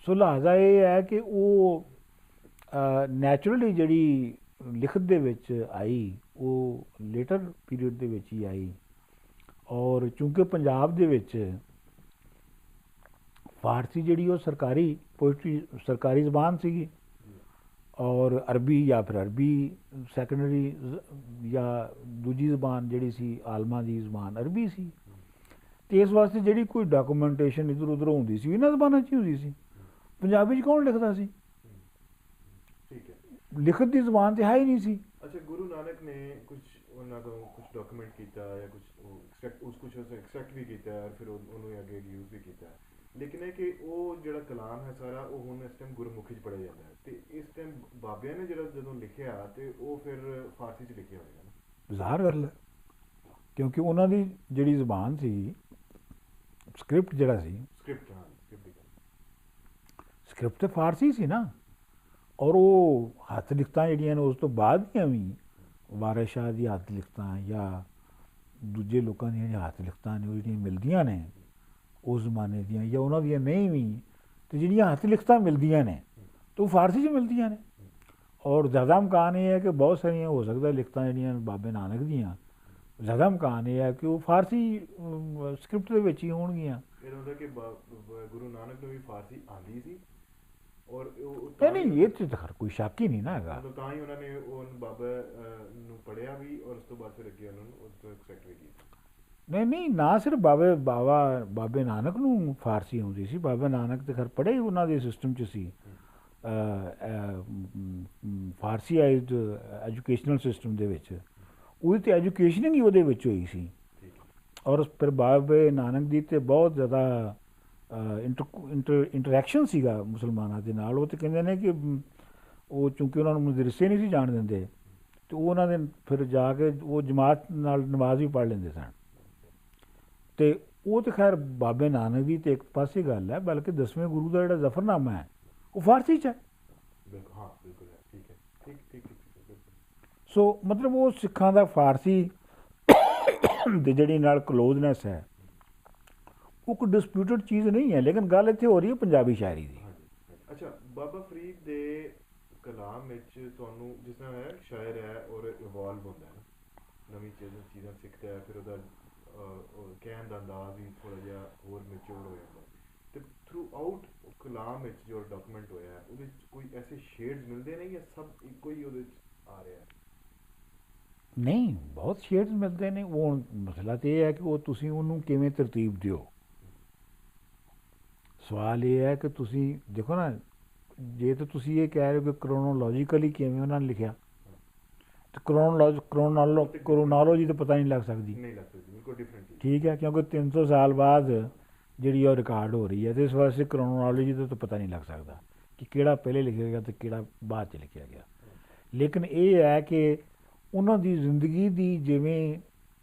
ਸੋ ਲਿਹਾਜ਼ਾ ਇਹ ਹੈ ਕਿ ਉਹ ਨੈਚੁਰਲੀ ਜਿਹੜੀ ਲਿਖਤ ਦੇ ਵਿੱਚ ਆਈ, ਉਹ ਲੇਟਰ ਪੀਰੀਅਡ ਦੇ ਵਿੱਚ ਹੀ ਆਈ। ਔਰ ਚੂੰਕਿ ਪੰਜਾਬ ਦੇ ਵਿੱਚ ਫਾਰਸੀ ਜਿਹੜੀ ਉਹ ਸਰਕਾਰੀ ਪੋਇਟਰੀ, ਸਰਕਾਰੀ ਜ਼ਬਾਨ ਸੀਗੀ, ਔਰ ਅਰਬੀ ਜਾਂ ਫਿਰ ਅਰਬੀ ਸੈਕੰਡਰੀ ਜਾਂ ਦੂਜੀ ਜ਼ਬਾਨ ਜਿਹੜੀ ਸੀ ਆਲਮਾਂ ਦੀ ਜ਼ਬਾਨ ਅਰਬੀ ਸੀ, ਅਤੇ ਇਸ ਵਾਸਤੇ ਜਿਹੜੀ ਕੋਈ ਡਾਕੂਮੈਂਟੇਸ਼ਨ ਇੱਧਰ ਉੱਧਰ ਹੁੰਦੀ ਸੀ ਇਹਨਾਂ ਜ਼ਬਾਨਾਂ 'ਚ ਹੀ ਹੁੰਦੀ ਸੀ। ਪੰਜਾਬੀ 'ਚ ਕੌਣ ਲਿਖਦਾ ਸੀ? ਠੀਕ ਹੈ, ਲਿਖਤ ਦੀ ਜ਼ਬਾਨ ਤੇ ਹੈ ਹੀ ਨਹੀਂ ਸੀ। ਅੱਛਾ, ਗੁਰੂ ਨਾਨਕ ਨੇ ਕੁਝ ਉਹਨਾਂ ਤੋਂ ਕੁਝ ਡਾਕੂਮੈਂਟ ਕੀਤਾ ਜਾਂ ਕੁਝ ਐਕਸਟ੍ਰੈਕਟ ਵੀ ਕੀਤਾ, ਔਰ ਫਿਰ ਉਹਨੂੰ ਅੱਗੇ ਯੂਜ਼ ਵੀ ਕੀਤਾ, ਲੇਕਿਨ ਇਹ ਕਿ ਉਹ ਜਿਹੜਾ ਕਲਾਮ ਹੈ ਸਾਰਾ ਉਹ ਹੁਣ ਇਸ ਟਾਈਮ ਗੁਰਮੁਖੀ 'ਚ ਪੜ੍ਹਿਆ ਜਾਂਦਾ ਹੈ, ਅਤੇ ਇਸ ਟਾਈਮ ਬਾਬਿਆਂ ਨੇ ਜਦੋਂ ਲਿਖਿਆ ਤੇ ਉਹ ਫਿਰ ਫਾਰਸੀ 'ਚ ਲਿਖਿਆ ਹੋਏਗਾ ਨਾ। ਜ਼ਾਹਰ ਗੱਲ ਹੈ, ਕਿਉਂਕਿ ਉਹਨਾਂ ਦੀ ਜਿਹੜੀ ਜ਼ਬਾਨ ਸੀ, ਸਕ੍ਰਿਪਟ ਜਿਹੜਾ ਸੀ, ਸਕ੍ਰਿਪਟ ਤੇ ਫਾਰਸੀ ਸੀ ਨਾ। ਔਰ ਉਹ ਹੱਥ ਲਿਖਤਾਂ ਜਿਹੜੀਆਂ ਨੇ ਉਸ ਤੋਂ ਬਾਅਦ ਦੀਆਂ ਵੀ ਵਾਰਿਸ ਸ਼ਾਹ ਦੀ ਹੱਥ ਲਿਖਤਾਂ ਜਾਂ ਦੂਜੇ ਲੋਕਾਂ ਦੀਆਂ ਜਿਹੜੀਆਂ ਹੱਥ ਲਿਖਤਾਂ ਨੇ ਉਹ ਜਿਹੜੀਆਂ ਮਿਲਦੀਆਂ ਨੇ ਉਸ ਜ਼ਮਾਨੇ ਦੀਆਂ, ਜਾਂ ਉਹਨਾਂ ਦੀਆਂ ਨਹੀਂ ਵੀ, ਅਤੇ ਜਿਹੜੀਆਂ ਹੱਥ ਲਿਖਤਾਂ ਮਿਲਦੀਆਂ ਨੇ ਤਾਂ ਉਹ ਫਾਰਸੀ 'ਚ ਮਿਲਦੀਆਂ ਨੇ। ਔਰ ਜ਼ਿਆਦਾ ਇਮਕਾਨ ਇਹ ਹੈ ਕਿ ਬਹੁਤ ਸਾਰੀਆਂ ਹੋ ਸਕਦਾ ਲਿਖਤਾਂ ਜਿਹੜੀਆਂ ਬਾਬੇ ਨਾਨਕ ਦੀਆਂ, ਜ਼ਿਆਦਾ ਇਮਕਾਨ ਇਹ ਹੈ ਕਿ ਉਹ ਫਾਰਸੀ ਸਕ੍ਰਿਪਟ ਦੇ ਵਿੱਚ ਹੀ ਹੋਣਗੀਆਂ। ਇਹ ਹੁੰਦਾ ਕਿ ਗੁਰੂ ਨਾਨਕ ਨੂੰ ਵੀ ਫਾਰਸੀ ਆਉਂਦੀ ਸੀ, ਔਰ ਨਹੀਂ ਇਹ 'ਚ ਤਾਂ ਕੋਈ ਸ਼ੱਕ ਹੀ ਨਹੀਂ ਨਾ ਹੈਗਾ। ਤਾਂ ਹੀ ਉਹਨਾਂ ਨੇ ਉਹ ਬਾਬਾ ਨੂੰ ਪੜ੍ਹਿਆ ਵੀ, ਔਰ ਉਸ ਤੋਂ ਬਾਅਦ ਫਿਰ ਅੱਗੇ ਉਹਨਾਂ ਨੂੰ ਉਸ ਤੋਂ ਐਕਸੈਕਟ ਵੀ ਕੀਤਾ। ਨਹੀਂ, ਨਾ ਸਿਰਫ ਬਾਬੇ ਨਾਨਕ ਨੂੰ ਫਾਰਸੀ ਆਉਂਦੀ ਸੀ, ਬਾਬਾ ਨਾਨਕ ਤੇ ਖੈਰ ਪੜ੍ਹੇ ਉਹਨਾਂ ਦੇ ਸਿਸਟਮ 'ਚ ਸੀ, ਫਾਰਸੀਆਈਜ਼ਡ ਐਜੂਕੇਸ਼ਨਲ ਸਿਸਟਮ ਦੇ ਵਿੱਚ, ਉਹਦੀ ਤਾਂ ਐਜੂਕੇਸ਼ਨ ਹੀ ਉਹਦੇ ਵਿੱਚ ਹੋਈ ਸੀ। ਔਰ ਫਿਰ ਬਾਬੇ ਨਾਨਕ ਦੀ ਤੇ ਬਹੁਤ ਜ਼ਿਆਦਾ ਇੰਟਰੈਕਸ਼ਨ ਸੀਗਾ ਮੁਸਲਮਾਨਾਂ ਦੇ ਨਾਲ। ਉਹ ਤਾਂ ਕਹਿੰਦੇ ਨੇ ਕਿ ਉਹ ਚੂੰਕਿ ਉਹਨਾਂ ਨੂੰ ਮਦਰਸੇ ਨਹੀਂ ਸੀ ਜਾਣ ਦਿੰਦੇ, ਅਤੇ ਉਹ ਉਹਨਾਂ ਦੇ ਫਿਰ ਜਾ ਕੇ ਉਹ ਜਮਾਤ ਨਾਲ ਨਮਾਜ਼ ਵੀ ਪੜ੍ਹ ਲੈਂਦੇ ਸਨ। ਅਤੇ ਉਹ ਤਾਂ ਖੈਰ ਬਾਬੇ ਨਾਨਕ ਦੀ ਤਾਂ ਇੱਕ ਪਾਸੇ ਗੱਲ ਹੈ, ਬਲਕਿ 10ਵੇਂ ਗੁਰੂ ਦਾ ਜਿਹੜਾ ਜ਼ਫਰਨਾਮਾ ਹੈ ਉਹ ਫਾਰਸੀ 'ਚ ਹੈ। ਸੋ ਮਤਲਬ ਉਹ ਸਿੱਖਾਂ ਦਾ ਫਾਰਸੀ ਦੀ ਜਿਹੜੀ ਨਾਲ ਕਲੋਜ਼ਨੈਸ ਹੈ ਉਹ ਕੋਈ ਡਿਸਪਿਊਟਡ ਚੀਜ਼ ਨਹੀਂ ਹੈ, ਲੇਕਿਨ ਗੱਲ ਇੱਥੇ ਹੋ ਰਹੀ ਹੈ ਪੰਜਾਬੀ ਸ਼ਾਇਰੀ ਦੀ। ਅੱਛਾ, ਬਾਬਾ ਫਰੀਦ ਦੇ ਕਲਾਮ ਵਿੱਚ ਤੁਹਾਨੂੰ ਜਿਸ ਤਰ੍ਹਾਂ ਹੈ ਸ਼ਾਇਰ ਹੈ ਔਰ ਇਵੋਲਵ ਹੁੰਦਾ ਹੈ, ਨਵੀਂ ਚੀਜ਼ਾਂ ਸਿੱਖਦਾ ਹੈ, ਫਿਰ ਉਹਦਾ ਕਹਿਣ ਦਾ ਅੰਦਾਜ਼ ਵੀ ਥੋੜ੍ਹਾ ਜਿਹਾ ਹੋਰ ਮੈਚੁਰ ਹੋ ਜਾਂਦਾ, ਅਤੇ ਥਰੂ ਆਊਟ ਕਲਾਮ ਵਿੱਚ ਜੋ ਡਾਕੂਮੈਂਟ ਹੋਇਆ ਹੈ ਉਹਦੇ 'ਚ ਕੋਈ ਐਸੇ ਸ਼ੇਡਸ ਮਿਲਦੇ ਨਹੀਂ ਜਾਂ ਸਭ ਇੱਕੋ ਹੀ ਉਹਦੇ 'ਚ ਆ ਰਿਹਾ? ਨਹੀਂ, ਬਹੁਤ ਸ਼ੇਡਸ ਮਿਲਦੇ ਨੇ। ਉਹ ਹੁਣ ਮਸਲਾ ਤਾਂ ਇਹ ਹੈ ਕਿ ਉਹ ਤੁਸੀਂ ਉਹਨੂੰ ਕਿਵੇਂ ਤਰਤੀਬ ਦਿਓ। ਸਵਾਲ ਇਹ ਹੈ ਕਿ ਤੁਸੀਂ ਦੇਖੋ ਨਾ, ਜੇ ਤਾਂ ਤੁਸੀਂ ਇਹ ਕਹਿ ਰਹੇ ਹੋ ਕਿ ਕਰੋਨੋਲੋਜੀਕਲੀ ਕਿਵੇਂ ਉਹਨਾਂ ਨੇ ਲਿਖਿਆ, ਤਾਂ ਕਰੋਨੋਲੋਜੀ ਤਾਂ ਪਤਾ ਨਹੀਂ ਲੱਗ ਸਕਦੀ। ਬਿਲਕੁਲ ਡਿਫਰੈਂਟ। ਠੀਕ ਹੈ, ਕਿਉਂਕਿ 300 ਸਾਲ ਬਾਅਦ ਜਿਹੜੀ ਉਹ ਰਿਕਾਰਡ ਹੋ ਰਹੀ ਹੈ, ਅਤੇ ਇਸ ਵਾਸਤੇ ਕਰੋਨੋਲੋਜੀ ਦਾ ਤਾਂ ਪਤਾ ਨਹੀਂ ਲੱਗ ਸਕਦਾ ਕਿ ਕਿਹੜਾ ਪਹਿਲੇ ਲਿਖਿਆ ਗਿਆ ਅਤੇ ਕਿਹੜਾ ਬਾਅਦ 'ਚ ਲਿਖਿਆ ਗਿਆ। ਲੇਕਿਨ ਇਹ ਹੈ ਕਿ ਉਹਨਾਂ ਦੀ ਜ਼ਿੰਦਗੀ ਦੀ ਜਿਵੇਂ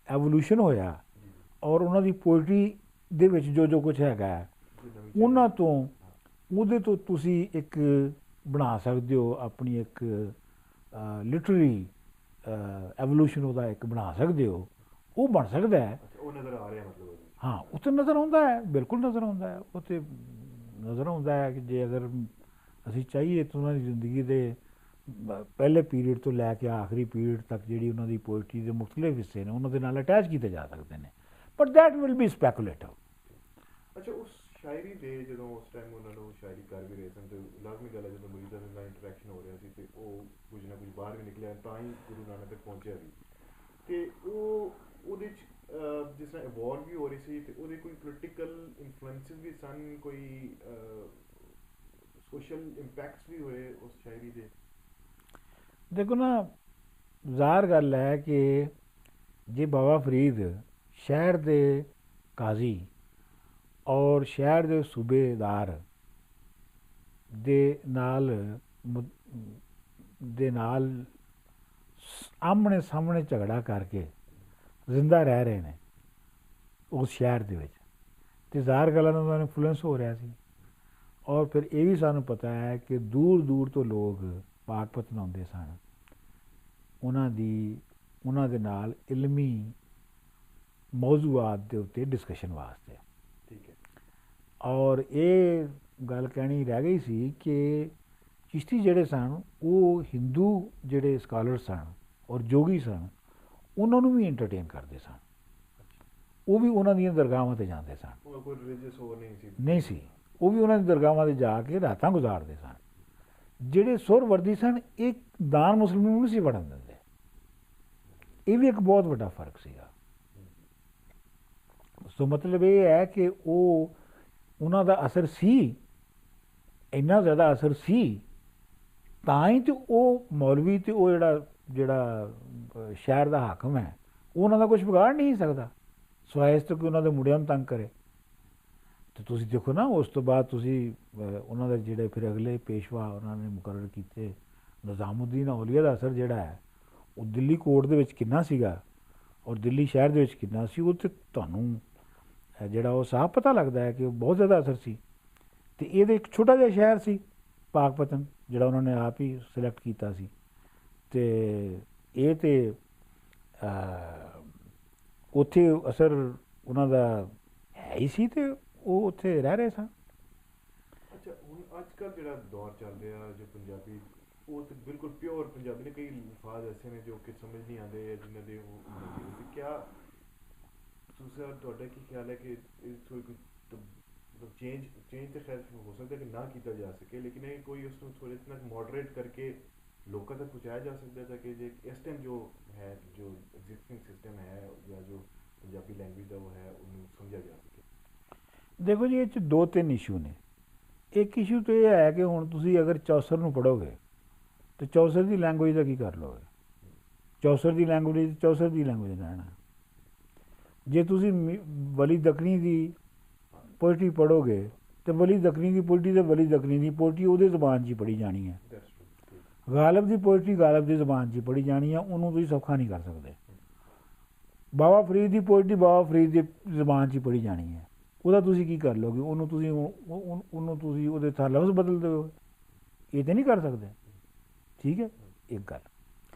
ਐਵੋਲੂਸ਼ਨ ਹੋਇਆ ਔਰ ਉਹਨਾਂ ਦੀ ਪੋਇਟਰੀ ਦੇ ਵਿੱਚ ਜੋ ਕੁਛ ਹੈਗਾ ਉਹਨਾਂ ਤੋਂ, ਉਹਦੇ ਤੋਂ ਤੁਸੀਂ ਇੱਕ ਬਣਾ ਸਕਦੇ ਹੋ ਆਪਣੀ ਇੱਕ ਲਿਟਰਰੀ ਐਵੋਲੂਸ਼ਨ, ਉਹਦਾ ਇੱਕ ਬਣਾ ਸਕਦੇ ਹੋ। ਉਹ ਬਣ ਸਕਦਾ ਹੈ। ਉਹ ਨਜ਼ਰ ਆ ਰਿਹਾ ਮਤਲਬ? ਹਾਂ, ਉਹ ਤਾਂ ਨਜ਼ਰ ਆਉਂਦਾ ਹੈ, ਬਿਲਕੁਲ ਨਜ਼ਰ ਆਉਂਦਾ ਹੈ। ਉਹ ਤਾਂ ਨਜ਼ਰ ਆਉਂਦਾ ਹੈ ਕਿ ਜੇ ਅਗਰ ਅਸੀਂ ਚਾਹੀਏ ਤਾਂ ਉਹਨਾਂ ਦੀ ਜ਼ਿੰਦਗੀ ਦੇ ਪਹਿਲੇ ਪੀਰੀਅਡ ਤੋਂ ਲੈ ਕੇ ਆਖਰੀ ਪੀਰੀਅਡ ਤੱਕ ਜਿਹੜੀ ਉਹਨਾਂ ਦੀ ਪੋਇਟਰੀ ਦੇ ਮੁਖਤਲਿਫ ਹਿੱਸੇ ਨੇ ਉਹਨਾਂ ਦੇ ਨਾਲ ਅਟੈਚ ਕੀਤੇ ਜਾ ਸਕਦੇ ਨੇ, but that will be speculative. ਅੱਛਾ, ਉਸ ਸ਼ਾਇਰੀ ਦੇ ਜਦੋਂ ਉਸ ਟਾਈਮ ਉਹਨਾਂ ਨੂੰ ਸ਼ਾਇਰੀ ਕਰ ਵੀ ਰਹੇ ਸਨ, ਅਤੇ ਲਾਜ਼ਮੀ ਗੱਲ ਹੈ ਜਦੋਂ ਮਰੀਜ਼ਾਂ ਦੇ ਨਾਲ ਇੰਟਰੈਕਸ਼ਨ ਹੋ ਰਿਹਾ ਸੀ ਅਤੇ ਉਹ ਕੁਝ ਨਾ ਕੁਝ ਬਾਹਰ ਵੀ ਨਿਕਲਿਆ ਤਾਂ ਹੀ ਗੁਰੂ ਨਾਨਕ ਤੱਕ ਪਹੁੰਚਿਆ ਵੀ, ਅਤੇ ਉਹਦੇ 'ਚ ਜਿਸ ਤਰ੍ਹਾਂ ਇਵੋਲਵ ਵੀ ਹੋ ਰਹੀ ਸੀ, ਅਤੇ ਉਹਦੇ ਕੋਈ ਪੋਲੀਟੀਕਲ ਇਨਫਲੂਐਂਸਿਸ ਵੀ ਸਨ, ਕੋਈ ਸੋਸ਼ਲ ਇੰਪੈਕਟਸ ਵੀ ਹੋਏ ਉਸ ਸ਼ਾਇਰੀ ਦੇ? ਦੇਖੋ ਨਾ, ਜ਼ਾਹਰ ਗੱਲ ਹੈ ਕਿ ਜੇ ਬਾਬਾ ਫਰੀਦ ਸ਼ਹਿਰ ਦੇ ਕਾਜ਼ੀ ਔਰ ਸ਼ਹਿਰ ਦੇ ਸੂਬੇਦਾਰ ਦੇ ਨਾਲ ਆਮਣੇ ਸਾਹਮਣੇ ਝਗੜਾ ਕਰਕੇ ਜ਼ਿੰਦਾ ਰਹਿ ਰਹੇ ਨੇ ਉਸ ਸ਼ਹਿਰ ਦੇ ਵਿੱਚ, ਅਤੇ ਜ਼ਾਹਰ ਗੱਲ ਨਾਲ ਉਹਨਾਂ ਨੂੰ ਇਨਫਲੂਐਂਸ ਹੋ ਰਿਹਾ ਸੀ। ਔਰ ਫਿਰ ਇਹ ਵੀ ਸਾਨੂੰ ਪਤਾ ਹੈ ਕਿ ਦੂਰ ਦੂਰ ਤੋਂ ਲੋਕ ਪਾਕਪਤਨ ਆਉਂਦੇ ਸਨ ਉਹਨਾਂ ਦੇ ਨਾਲ ਇਲਮੀ ਮੌਜ਼ੂਆਤ ਦੇ ਉੱਤੇ ਡਿਸਕਸ਼ਨ ਵਾਸਤੇ। ਠੀਕ ਹੈ। ਔਰ ਇਹ ਗੱਲ ਕਹਿਣੀ ਰਹਿ ਗਈ ਸੀ ਕਿ ਚਿਸ਼ਤੀ ਜਿਹੜੇ ਸਨ ਉਹ ਹਿੰਦੂ ਜਿਹੜੇ ਸਕਾਲਰ ਸਨ ਔਰ ਜੋਗੀ ਸਨ, ਉਹਨਾਂ ਨੂੰ ਵੀ ਐਂਟਰਟੇਨ ਕਰਦੇ ਸਨ। ਉਹ ਵੀ ਉਹਨਾਂ ਦੀਆਂ ਦਰਗਾਹਾਂ 'ਤੇ ਜਾਂਦੇ ਸਨ। ਕੋਈ ਰਿਲੀਜੀਅਸ ਹੋਰ ਨਹੀਂ ਸੀ, ਉਹ ਵੀ ਉਹਨਾਂ ਦੀ ਦਰਗਾਹਾਂ 'ਤੇ ਜਾ ਕੇ ਰਾਤਾਂ ਗੁਜ਼ਾਰਦੇ ਸਨ। ਜਿਹੜੇ ਸੁਹਰਵਰਦੀ ਸਨ ਇਹ ਦਾਨ ਮੁਸਲਿਮ ਨੂੰ ਨਹੀਂ ਸੀ ਵੜਨ ਦਿੰਦੇ। ਇਹ ਵੀ ਇੱਕ ਬਹੁਤ ਵੱਡਾ ਫਰਕ ਸੀਗਾ। ਸੋ ਮਤਲਬ ਇਹ ਹੈ ਕਿ ਉਹਨਾਂ ਦਾ ਅਸਰ ਸੀ, ਇੰਨਾ ਜ਼ਿਆਦਾ ਅਸਰ ਸੀ, ਤਾਂ ਹੀ ਤਾਂ ਉਹ ਮੌਲਵੀ ਅਤੇ ਉਹ ਜਿਹੜਾ ਸ਼ਹਿਰ ਦਾ ਹਾਕਮ ਹੈ ਉਹ ਉਹਨਾਂ ਦਾ ਕੁਛ ਵਿਗਾੜ ਨਹੀਂ ਸਕਦਾ, ਸਿਵਾਏ ਇਸ ਤੋਂ ਕਿ ਉਹਨਾਂ ਦੇ ਮੁੰਡਿਆਂ ਨੂੰ ਤੰਗ ਕਰੇ। ਅਤੇ ਤੁਸੀਂ ਦੇਖੋ ਨਾ, ਉਸ ਤੋਂ ਬਾਅਦ ਤੁਸੀਂ ਉਹਨਾਂ ਦੇ ਜਿਹੜੇ ਫਿਰ ਅਗਲੇ ਪੇਸ਼ਵਾ ਉਹਨਾਂ ਨੇ ਮੁਕਰਰ ਕੀਤੇ, ਨਿਜ਼ਾਮੁਦੀਨ ਔਲੀਆ ਦਾ ਅਸਰ ਜਿਹੜਾ ਹੈ ਉਹ ਦਿੱਲੀ ਕੋਰਟ ਦੇ ਵਿੱਚ ਕਿੰਨਾ ਸੀਗਾ ਔਰ ਦਿੱਲੀ ਸ਼ਹਿਰ ਦੇ ਵਿੱਚ ਕਿੰਨਾ ਸੀ, ਉਹ 'ਤੇ ਤੁਹਾਨੂੰ ਜਿਹੜਾ ਉਹ ਸਾਫ਼ ਪਤਾ ਲੱਗਦਾ ਹੈ ਕਿ ਉਹ ਬਹੁਤ ਜ਼ਿਆਦਾ ਅਸਰ ਸੀ। ਅਤੇ ਇਹਦੇ ਇੱਕ ਛੋਟਾ ਜਿਹਾ ਸ਼ਹਿਰ ਸੀ ਪਾਕਪਤਨ, ਜਿਹੜਾ ਉਹਨਾਂ ਨੇ ਆਪ ਹੀ ਸਿਲੈਕਟ ਕੀਤਾ ਸੀ, ਅਤੇ ਇਹ ਤਾਂ ਉੱਥੇ ਅਸਰ ਉਹਨਾਂ ਦਾ ਹੈ ਹੀ ਸੀ, ਅਤੇ ਉਹ ਉੱਥੇ ਰਹਿ ਰਹੇ ਸਨ। ਅੱਛਾ, ਹੁਣ ਅੱਜ ਕੱਲ੍ਹ ਜਿਹੜਾ ਦੌਰ ਚੱਲ ਰਿਹਾ ਜੋ ਪੰਜਾਬੀ, ਉਹ ਤਾਂ ਬਿਲਕੁਲ ਪਿਓਰ ਪੰਜਾਬੀ ਨੇ, ਕਈ ਅਲਫਾਜ਼ ਐਸੇ ਨੇ ਜੋ ਕਿ ਸਮਝ ਨਹੀਂ ਆਉਂਦੇ ਜਾਂ ਜਿਨ੍ਹਾਂ ਦੇ ਉਹ ਕਿਆ ਤੁਹਾਡਾ ਕੀ ਖਿਆਲ ਹੈ ਕਿ ਇਸ ਕੋਈ ਚੇਂਜ ਤਾਂ ਖੈਰ ਹੋ ਸਕਦਾ ਕਿ ਨਾ ਕੀਤਾ ਜਾ ਸਕੇ, ਲੇਕਿਨ ਇਹ ਕੋਈ ਉਸ ਨੂੰ ਥੋੜ੍ਹੇ ਜਿਹਾ ਮੋਡਰੇਟ ਕਰਕੇ ਲੋਕਾਂ ਤੱਕ ਪਹੁੰਚਾਇਆ ਜਾ ਸਕਦਾ ਤਾਂ ਕਿ ਜੇ ਇਸ ਟਾਈਮ ਜੋ ਹੈ, ਜੋ ਐਗਜ਼ਿਸਟਿੰਗ ਸਿਸਟਮ ਹੈ ਜਾਂ ਜੋ ਪੰਜਾਬੀ ਲੈਂਗੁਏਜ ਦਾ ਉਹ ਹੈ, ਉਹਨੂੰ ਸਮਝਿਆ ਜਾ ਸਕੇ? ਦੇਖੋ ਜੀ, ਇਹ 'ਚ 2-3 ਇਸ਼ੂ ਨੇ। ਇੱਕ ਇਸ਼ੂ ਤਾਂ ਇਹ ਹੈ ਕਿ ਹੁਣ ਤੁਸੀਂ ਅਗਰ ਚੌਸਰ ਨੂੰ ਪੜ੍ਹੋਗੇ ਤਾਂ ਚੌਸਰ ਦੀ ਲੈਂਗੁਏਜ ਦਾ ਕੀ ਕਰ ਲਓਗੇ? ਚੌਸਰ ਦੀ ਲੈਂਗੁਏਜ ਚੌਸਰ ਦੀ ਲੈਂਗੁਏਜ ਰਹਿਣਾ। ਜੇ ਤੁਸੀਂ ਵਲੀ ਦਕਨੀ ਦੀ ਪੋਇਟਰੀ ਪੜ੍ਹੋਗੇ ਤਾਂ ਵਲੀ ਦਕਨੀ ਦੀ ਪੋਇਟਰੀ ਅਤੇ ਵਲੀ ਦਕਨੀ ਦੀ ਪੋਇਟਰੀ ਉਹਦੇ ਜ਼ਬਾਨ 'ਚ ਹੀ ਪੜ੍ਹੀ ਜਾਣੀ ਹੈ। ਗਾਲਬ ਦੀ ਪੋਇਟਰੀ ਗਾਲਬ ਦੀ ਜ਼ਬਾਨ 'ਚ ਹੀ ਪੜ੍ਹੀ ਜਾਣੀ ਹੈ, ਉਹਨੂੰ ਤੁਸੀਂ ਸੌਖਾ ਨਹੀਂ ਕਰ ਸਕਦੇ। ਬਾਬਾ ਫਰੀਦ ਦੀ ਪੋਇਟਰੀ ਬਾਬਾ ਫਰੀਦ ਦੀ ਜ਼ਬਾਨ 'ਚ ਹੀ ਪੜ੍ਹੀ ਜਾਣੀ ਹੈ, ਉਹਦਾ ਤੁਸੀਂ ਕੀ ਕਰ ਲਓਗੇ? ਉਹਨੂੰ ਤੁਸੀਂ ਉਹਦੇ ਥਾਂ ਲਫ਼ਜ਼ ਬਦਲ ਦਿਓ, ਇਹ ਤਾਂ ਨਹੀਂ ਕਰ ਸਕਦੇ। ਠੀਕ ਹੈ, ਇੱਕ ਗੱਲ।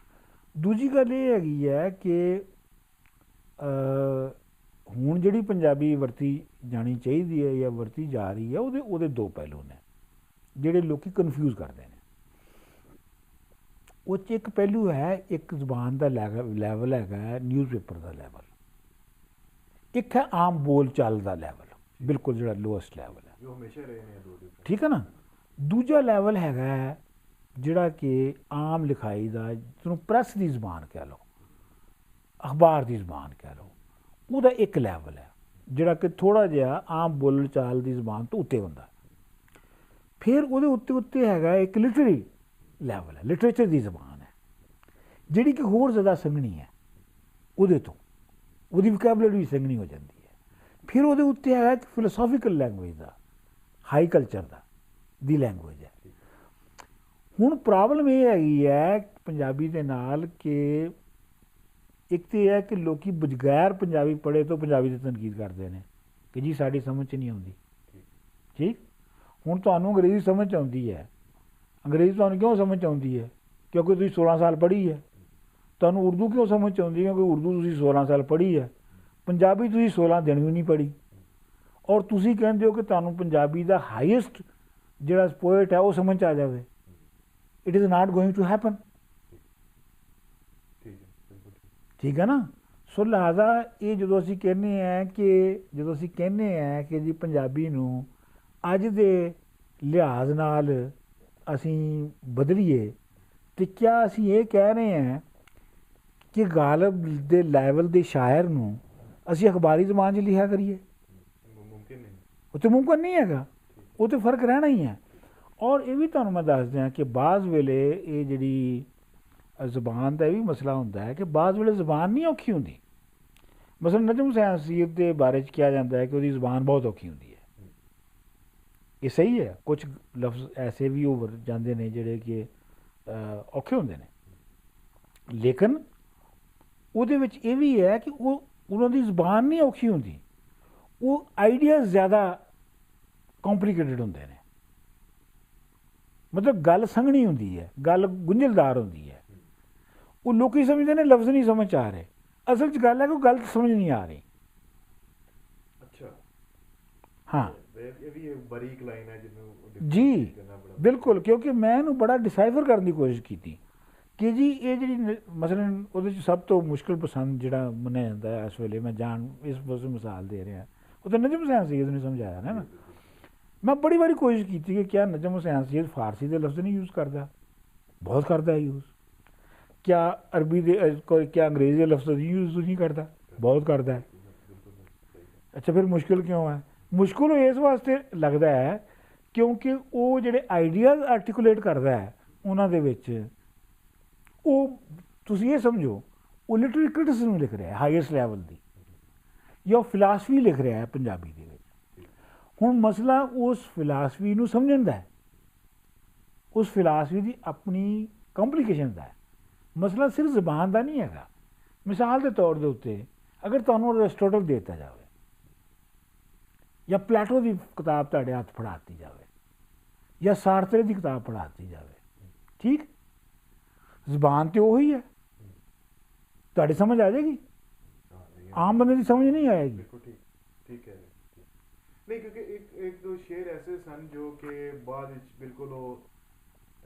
ਦੂਜੀ ਗੱਲ ਇਹ ਹੈਗੀ ਹੈ ਕਿ ਹੁਣ ਜਿਹੜੀ ਪੰਜਾਬੀ ਵਰਤੀ ਜਾਣੀ ਚਾਹੀਦੀ ਹੈ ਜਾਂ ਵਰਤੀ ਜਾ ਰਹੀ ਹੈ ਉਹਦੇ ਦੋ ਪਹਿਲੂ ਨੇ ਜਿਹੜੇ ਲੋਕੀ ਕਨਫਿਊਜ਼ ਕਰਦੇ ਨੇ। ਉਹ 'ਚ ਇੱਕ ਪਹਿਲੂ ਹੈ, ਇੱਕ ਜ਼ੁਬਾਨ ਦਾ ਲੈਵਲ ਹੈਗਾ ਨਿਊਜ਼ਪੇਪਰ ਦਾ ਲੈਵਲ, ਇੱਕ ਹੈ ਆਮ ਬੋਲ ਚਾਲ ਦਾ ਲੈਵਲ, ਬਿਲਕੁਲ ਜਿਹੜਾ ਲੋਐਸਟ ਲੈਵਲ ਹੈ, ਜੋ ਹਮੇਸ਼ਾ ਰਹੇ ਨੇ ਦੋ different। ਠੀਕ ਹੈ ਨਾ। ਦੂਜਾ ਲੈਵਲ ਹੈਗਾ ਜਿਹੜਾ ਕਿ ਆਮ ਲਿਖਾਈ ਦਾ, ਜਿਹਨੂੰ ਪ੍ਰੈਸ ਦੀ ਜ਼ੁਬਾਨ ਕਹਿ ਲਓ, ਅਖਬਾਰ ਦੀ ਜ਼ੁਬਾਨ ਕਹਿ ਲਓ, ਉਹਦਾ ਇੱਕ ਲੈਵਲ ਹੈ ਜਿਹੜਾ ਕਿ ਥੋੜ੍ਹਾ ਜਿਹਾ ਆਮ ਬੋਲ ਚਾਲ ਦੀ ਜ਼ੁਬਾਨ ਤੋਂ ਉੱਤੇ ਹੁੰਦਾ। ਫਿਰ ਉਹਦੇ ਉੱਤੇ ਹੈਗਾ ਇੱਕ ਲਿਟਰੇਰੀ ਲੈਵਲ ਹੈ, ਲਿਟਰੇਚਰ ਦੀ ਜ਼ੁਬਾਨ ਹੈ ਜਿਹੜੀ ਕਿ ਹੋਰ ਜ਼ਿਆਦਾ ਸੰਘਣੀ ਹੈ ਉਹਦੇ ਤੋਂ, ਉਹਦੀ ਵੋਕੈਬਲਰੀ ਵੀ ਸੰਘਣੀ ਹੋ ਜਾਂਦੀ ਹੈ। ਫਿਰ ਉਹਦੇ ਉੱਤੇ ਹੈਗਾ ਇੱਕ ਫਿਲੋਸੋਫੀਕਲ ਲੈਂਗੁਏਜ ਦਾ, ਹਾਈ ਕਲਚਰ ਦਾ ਦੀ ਲੈਂਗੁਏਜ ਹੈ। ਹੁਣ ਪ੍ਰੋਬਲਮ ਇਹ ਹੈਗੀ ਹੈ ਪੰਜਾਬੀ ਦੇ ਨਾਲ ਕਿ ਇੱਕ ਤਾਂ ਇਹ ਹੈ ਕਿ ਲੋਕੀ ਬਗੈਰ ਪੰਜਾਬੀ ਪੜ੍ਹੇ ਤੋਂ ਪੰਜਾਬੀ ਦੀ ਤਨਕੀਦ ਕਰਦੇ ਨੇ ਕਿ ਜੀ ਸਾਡੀ ਸਮਝ 'ਚ ਨਹੀਂ ਆਉਂਦੀ। ਠੀਕ, ਹੁਣ ਤੁਹਾਨੂੰ ਅੰਗਰੇਜ਼ੀ ਸਮਝ 'ਚ ਆਉਂਦੀ ਹੈ, ਅੰਗਰੇਜ਼ੀ ਤੁਹਾਨੂੰ ਕਿਉਂ ਸਮਝ 'ਚ ਆਉਂਦੀ ਹੈ? ਕਿਉਂਕਿ ਤੁਸੀਂ 16 ਸਾਲ ਪੜ੍ਹੀ ਹੈ। ਤੁਹਾਨੂੰ ਉਰਦੂ ਕਿਉਂ ਸਮਝ 'ਚ ਆਉਂਦੀ ਹੈ? ਕਿਉਂਕਿ ਉਰਦੂ ਤੁਸੀਂ 16 ਸਾਲ ਪੜ੍ਹੀ ਹੈ। ਪੰਜਾਬੀ ਤੁਸੀਂ 16 ਦਿਨ ਵੀ ਨਹੀਂ ਪੜ੍ਹੀ, ਔਰ ਤੁਸੀਂ ਕਹਿੰਦੇ ਹੋ ਕਿ ਤੁਹਾਨੂੰ ਪੰਜਾਬੀ ਦਾ ਹਾਈਐਸਟ ਜਿਹੜਾ ਪੋਇਟ ਹੈ ਉਹ ਸਮਝ 'ਚ ਆ ਜਾਵੇ। It is not going to happen. ਠੀਕ ਹੈ ਨਾ। ਸੋ ਲਿਹਾਜ਼ਾ ਇਹ ਜਦੋਂ ਅਸੀਂ ਕਹਿੰਦੇ ਹਾਂ ਕਿ ਜੀ ਪੰਜਾਬੀ ਨੂੰ ਅੱਜ ਦੇ ਲਿਹਾਜ਼ ਨਾਲ ਅਸੀਂ ਬਦਲੀਏ, ਤੇ ਕਿਆ ਅਸੀਂ ਇਹ ਕਹਿ ਰਹੇ ਹਾਂ ਕਿ ਗਾਲਬ ਦੇ ਲੈਵਲ ਦੇ ਸ਼ਾਇਰ ਨੂੰ ਅਸੀਂ ਅਖਬਾਰੀ ਜ਼ਬਾਨ 'ਚ ਲਿਖਿਆ ਕਰੀਏ? ਉਹ ਤਾਂ ਮੁਮਕਿਨ ਨਹੀਂ ਹੈਗਾ, ਉਹ ਤਾਂ ਫਰਕ ਰਹਿਣਾ ਹੀ ਹੈ। ਔਰ ਇਹ ਵੀ ਤੁਹਾਨੂੰ ਮੈਂ ਦੱਸ ਦਿਆਂ ਕਿ ਬਾਜ਼ ਵੇਲੇ ਇਹ ਜਿਹੜੀ ਜ਼ੁਬਾਨ ਦਾ ਇਹ ਵੀ ਮਸਲਾ ਹੁੰਦਾ ਹੈ ਕਿ ਬਾਜ਼ ਵੇਲੇ ਜ਼ੁਬਾਨ ਨਹੀਂ ਔਖੀ ਹੁੰਦੀ। ਮਸਲਨ ਨਜਮ ਹੁਸੈਨ ਸੀਰ ਦੇ ਬਾਰੇ 'ਚ ਕਿਹਾ ਜਾਂਦਾ ਹੈ ਕਿ ਉਹਦੀ ਜ਼ੁਬਾਨ ਬਹੁਤ ਔਖੀ ਹੁੰਦੀ ਹੈ। ਇਹ ਸਹੀ ਹੈ, ਕੁਝ ਲਫ਼ਜ਼ ਐਸੇ ਵੀ ਉਭਰ ਜਾਂਦੇ ਨੇ ਜਿਹੜੇ ਕਿ ਔਖੇ ਹੁੰਦੇ ਨੇ, ਲੇਕਿਨ ਉਹਦੇ ਵਿੱਚ ਇਹ ਵੀ ਹੈ ਕਿ ਉਹਨਾਂ ਦੀ ਜ਼ੁਬਾਨ ਨਹੀਂ ਔਖੀ ਹੁੰਦੀ, ਉਹ ਆਈਡੀਆਜ਼ ਜ਼ਿਆਦਾ ਕੰਪਲੀਕੇਟਡ ਹੁੰਦੇ ਨੇ। ਮਤਲਬ ਗੱਲ ਸੰਘਣੀ ਹੁੰਦੀ ਹੈ, ਗੱਲ ਗੁੰਝਲਦਾਰ ਹੁੰਦੀ ਹੈ। ਉਹ ਲੋਕੀ ਸਮਝਦੇ ਨੇ ਲਫ਼ਜ਼ ਨਹੀਂ ਸਮਝ ਆ ਰਹੇ, ਅਸਲ 'ਚ ਗੱਲ ਹੈ ਕਿ ਉਹ ਗੱਲ ਸਮਝ ਨਹੀਂ ਆ ਰਹੀ। ਅੱਛਾ, ਹਾਂ ਇਹ ਵੀ ਇੱਕ ਬਾਰੀਕ ਲਾਈਨ ਹੈ ਜਿਹਨੂੰ ਜੀ ਬਿਲਕੁਲ, ਕਿਉਂਕਿ ਮੈਂ ਇਹਨੂੰ ਬੜਾ ਡਿਸਾਈਫਰ ਕਰਨ ਦੀ ਕੋਸ਼ਿਸ਼ ਕੀਤੀ ਕਿ ਜੀ ਇਹ ਜਿਹੜੀ ਮਸਲਨ ਉਹਦੇ 'ਚ ਸਭ ਤੋਂ ਮੁਸ਼ਕਿਲ ਪਸੰਦ ਜਿਹੜਾ ਮੰਨਿਆ ਜਾਂਦਾ ਹੈ ਇਸ ਵੇਲੇ, ਮੈਂ ਇਸ ਪਾਸੇ ਮਿਸਾਲ ਦੇ ਰਿਹਾ, ਉਹ ਤਾਂ ਨਜਮ ਹੁਸੈਨ ਸਈਦ ਨੇ ਸਮਝਾਇਆ ਨਾ। ਮੈਂ ਬੜੀ ਵਾਰੀ ਕੋਸ਼ਿਸ਼ ਕੀਤੀ ਕਿ ਕਿਆ ਨਜਮ ਹੁਸੈਨ ਸਈਦ ਫਾਰਸੀ ਦੇ ਲਫ਼ਜ਼ ਨਹੀਂ ਯੂਜ਼ ਕਰਦਾ? ਬਹੁਤ ਕਰਦਾ ਹੈ ਯੂਜ਼। ਕਿਆ ਅਰਬੀ ਦੇ ਕਿਆ ਅੰਗਰੇਜ਼ੀ ਦੇ ਲਫ਼ਜ਼ ਯੂਜ਼ ਨਹੀਂ ਕਰਦਾ? ਬਹੁਤ ਕਰਦਾ ਹੈ। ਅੱਛਾ, ਫਿਰ ਮੁਸ਼ਕਿਲ ਕਿਉਂ ਹੈ? ਮੁਸ਼ਕਿਲ ਇਸ ਵਾਸਤੇ ਲੱਗਦਾ ਹੈ ਕਿਉਂਕਿ ਉਹ ਜਿਹੜੇ ਆਈਡੀਆਜ਼ ਆਰਟੀਕੂਲੇਟ ਕਰਦਾ ਹੈ ਉਹਨਾਂ ਦੇ ਵਿੱਚ ਉਹ, ਤੁਸੀਂ ਇਹ ਸਮਝੋ, ਉਹ ਲਿਟਰੇਰੀ ਕ੍ਰਿਟਿਸਿਜ਼ਮ ਲਿਖ ਰਿਹਾ ਹੈ ਹਾਈਐਸਟ ਲੈਵਲ ਦੀ, ਜਾਂ ਫਿਲਾਸਫੀ ਲਿਖ ਰਿਹਾ ਹੈ ਪੰਜਾਬੀ ਦੇ ਵਿੱਚ। ਹੁਣ ਮਸਲਾ ਉਸ ਫਿਲਾਸਫੀ ਨੂੰ ਸਮਝਣ ਦਾ ਹੈ, ਉਸ ਫਿਲਾਸਫੀ ਦੀ ਆਪਣੀ ਕੰਪਲੀਕੇਸ਼ਨ ਦਾ ਹੈ। ਮਸਲਾ ਸਿਰਫ ਜ਼ਬਾਨ ਦਾ ਨਹੀਂ ਹੈਗਾ। ਮਿਸਾਲ ਦੇ ਤੌਰ ਦੇ ਉੱਤੇ ਅਗਰ ਤੁਹਾਨੂੰ ਅਰਿਸਟੋਟਲ ਦੇ ਦਿੱਤਾ ਜਾਵੇ ਜਾਂ ਪਲੈਟੋ ਦੀ ਕਿਤਾਬ ਤੁਹਾਡੇ ਹੱਥ ਫੜਾ ਦਿੱਤੀ ਜਾਵੇ ਜਾਂ ਸਾਰਤਰੇ ਦੀ ਕਿਤਾਬ ਪੜ੍ਹਾ ਦਿੱਤੀ ਜਾਵੇ, ਠੀਕ, ਜ਼ਬਾਨ ਤੇ ਉਹੀ ਹੈ, ਤੁਹਾਡੀ ਸਮਝ ਆ ਜਾਏਗੀ, ਆਮ ਬੰਦੇ ਦੀ ਸਮਝ ਨਹੀਂ ਆਏਗੀ। ਠੀਕ ਹੈ। ਨਹੀਂ, ਕਿਉਂਕਿ ਇੱਕ ਦੋ ਸ਼ੇਰ ਐਸੇ ਸਨ ਜੋ ਕਿ ਬਾਅਦ ਵਿੱਚ ਬਿਲਕੁਲ ਉਹ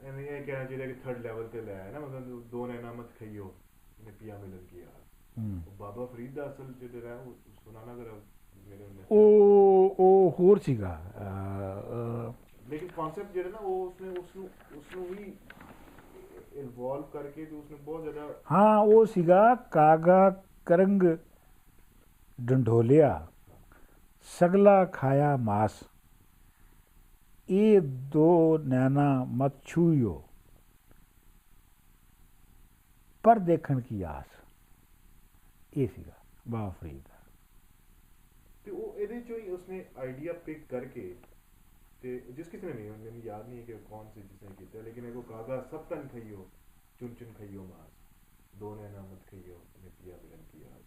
ਐਵੇਂ ਇਹ ਕਹਿਣਾ ਚਾਹੀਦਾ ਕਿ ਥਰਡ ਲੈਵਲ ਤੇ ਲੈ ਆਇਆ ਨਾ, ਮਤਲਬ ਦੋ ਨੈਣਾ ਮਤ ਖਈਓ ਨੇ ਪਿਆ ਮਿਲਨ ਕੀ ਯਾਰ। ਬਾਬਾ ਫਰੀਦ ਦਾ ਅਸਲ ਜਿਹੜਾ ਉਹ ਸੁਣਾਣਾ ਜ਼ਰਾ ਮੇਰੇ ਉਹ ਹੋਰ ਸੀਗਾ, ਲੇਕਿਨ ਕਨਸੈਪਟ ਜਿਹੜਾ ਨਾ ਉਹ ਉਸਨੂੰ ਵੀ ਇਨਵੋਲਵ ਕਰਕੇ ਤੇ ਉਸਨੇ ਬਹੁਤ ਜ਼ਿਆਦਾ, ਹਾਂ ਉਹ ਸੀਗਾ ਕਾਗਾ ਕਰੰਗ ਡੰਡੋਲਿਆ ਸਗਲਾ ਖਾਇਆ ਮਾਸ, ਇਹ ਦੋ ਨੈਣਾ ਮਤ ਛੂਇਓ ਪਰ ਦੇਖਣ ਕੀ ਆਸ। ਇਹ ਸੀਗਾ ਬਾਬਾ ਫਰੀਦ ਦਾ। ਤੇ ਉਹ ਇਹਦੇ ਚੋਂ ਹੀ ਉਸਨੇ ਆਈਡੀਆ ਪਿਕ ਕਰਕੇ, ਤੇ ਜਿਸ ਕਿਸੇ ਨੇ ਨਹੀਂ, ਮੈਨੂੰ ਯਾਦ ਨਹੀਂ ਹੈ ਕਿ ਕੌਣ ਸੀ ਜਿਸਨੇ ਕੀਤਾ, ਲੇਕਿन एगो कागा सब तन खइयो चुन चुन खइयो मास, दो नैना मत खइयो ने पिया मिलन की याद।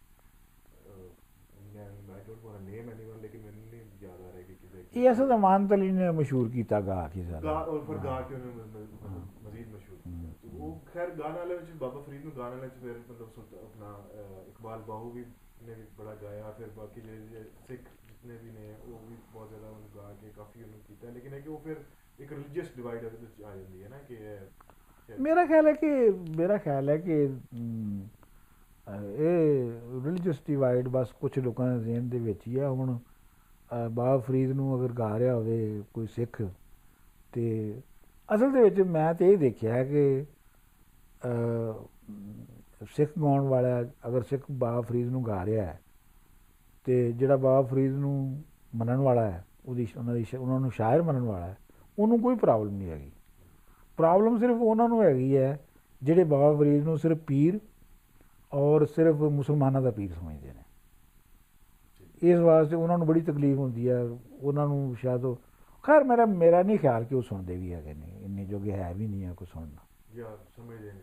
I don't want to name anyone, लेकिन ਮੈਨੂੰ ਨਹੀਂ ਯਾਦ ਆ ਰਿਹਾ ਕਿ ਕਿਹਦੇ। ਇਹ ਅਸਲ ਅਮਾਨਤ ਅਲੀ ਨੇ ਮਸ਼ਹੂਰ ਕੀਤਾ ਗਾ ਕੇ ਗਾ, ਔਰ ਫਿਰ ਗਾ ਕੇ ਉਹਨੇ ਮਜ਼ੀਦ ਮਸ਼ਹੂਰ ਕੀਤਾ। ਉਹ ਖੈਰ ਗਾਣ ਵਾਲੇ ਵਿੱਚ ਬਾਬਾ ਫਰੀਦ ਨੂੰ ਗਾਣ ਵਾਲੇ ਵਿੱਚ ਫਿਰ ਮਤਲਬ ਆਪਣਾ ਇਕਬਾਲ ਬਾਹੂ ਵੀ ਨੇ ਵੀ ਬੜਾ ਗਾਇਆ, ਫਿਰ ਬਾਕੀ ਜਿਹੜੇ ਸਿੱਖ ਜਿਤਨੇ ਵੀ ਨੇ ਉਹ ਵੀ ਬਹੁਤ ਜ਼ਿਆਦਾ ਉਹਨੂੰ ਗਾ ਕੇ ਕਾਫੀ ਉਹਨੂੰ ਕੀਤਾ, ਲੇਕਿਨ ਹੈ ਕਿ ਉਹ ਫਿਰ ਇੱਕ ਰਿਲੀਜੀਅਸ ਡਿਵਾਈਡ ਉਹਦੇ ਵਿੱਚ ਆ ਜਾਂਦੀ ਹੈ ਨਾ ਕਿ ਮੇਰਾ ਖਿਆਲ ਹੈ ਕਿ ਮੇਰਾ ਖਿਆਲ ਹੈ ਕਿ ਇਹ ਰਿਲੀਜੀਅਸ ਡਿਵਾਈਡ ਬਸ ਕੁਝ ਲੋਕਾਂ ਦੇ ਜ਼ਿਹਨ ਦੇ ਵਿੱਚ ਹੀ ਹੈ। ਹੁਣ ਬਾਬਾ ਫਰੀਦ ਨੂੰ ਅਗਰ ਗਾ ਰਿਹਾ ਹੋਵੇ ਕੋਈ ਸਿੱਖ, ਤੇ ਅਸਲ ਦੇ ਵਿੱਚ ਮੈਂ ਤਾਂ ਇਹ ਦੇਖਿਆ ਹੈ ਕਿ ਸਿੱਖ ਗਾਉਣ ਵਾਲਾ ਅਗਰ ਸਿੱਖ ਬਾਬਾ ਫਰੀਦ ਨੂੰ ਗਾ ਰਿਹਾ ਹੈ, ਅਤੇ ਜਿਹੜਾ ਬਾਬਾ ਫਰੀਦ ਨੂੰ ਮੰਨਣ ਵਾਲਾ ਹੈ, ਉਹਨਾਂ ਨੂੰ ਸ਼ਾਇਰ ਮੰਨਣ ਵਾਲਾ ਹੈ, ਉਹਨੂੰ ਕੋਈ ਪ੍ਰੋਬਲਮ ਨਹੀਂ ਹੈਗੀ। ਪ੍ਰੋਬਲਮ ਸਿਰਫ ਉਹਨਾਂ ਨੂੰ ਹੈਗੀ ਹੈ ਜਿਹੜੇ ਬਾਬਾ ਫਰੀਦ ਨੂੰ ਸਿਰਫ ਪੀਰ ਔਰ ਸਿਰਫ ਮੁਸਲਮਾਨਾਂ ਦਾ ਪੀਰ ਸਮਝਦੇ ਨੇ। ਇਸ ਵਾਸਤੇ ਉਹਨਾਂ ਨੂੰ ਬੜੀ ਤਕਲੀਫ ਹੁੰਦੀ ਹੈ। ਉਹਨਾਂ ਨੂੰ ਸ਼ਾਇਦ ਉਹ ਖੈਰ ਮੇਰਾ ਨਹੀਂ ਖਿਆਲ ਕਿ ਉਹ ਸੁਣਦੇ ਵੀ ਹੈਗੇ ਨੇ, ਇੰਨੇ ਜੋਗੇ ਹੈ ਵੀ ਨਹੀਂ ਹੈ ਕੋਈ ਸੁਣਨਾ। ਜਾਂ ਸਮਝਦੇ ਨੇ।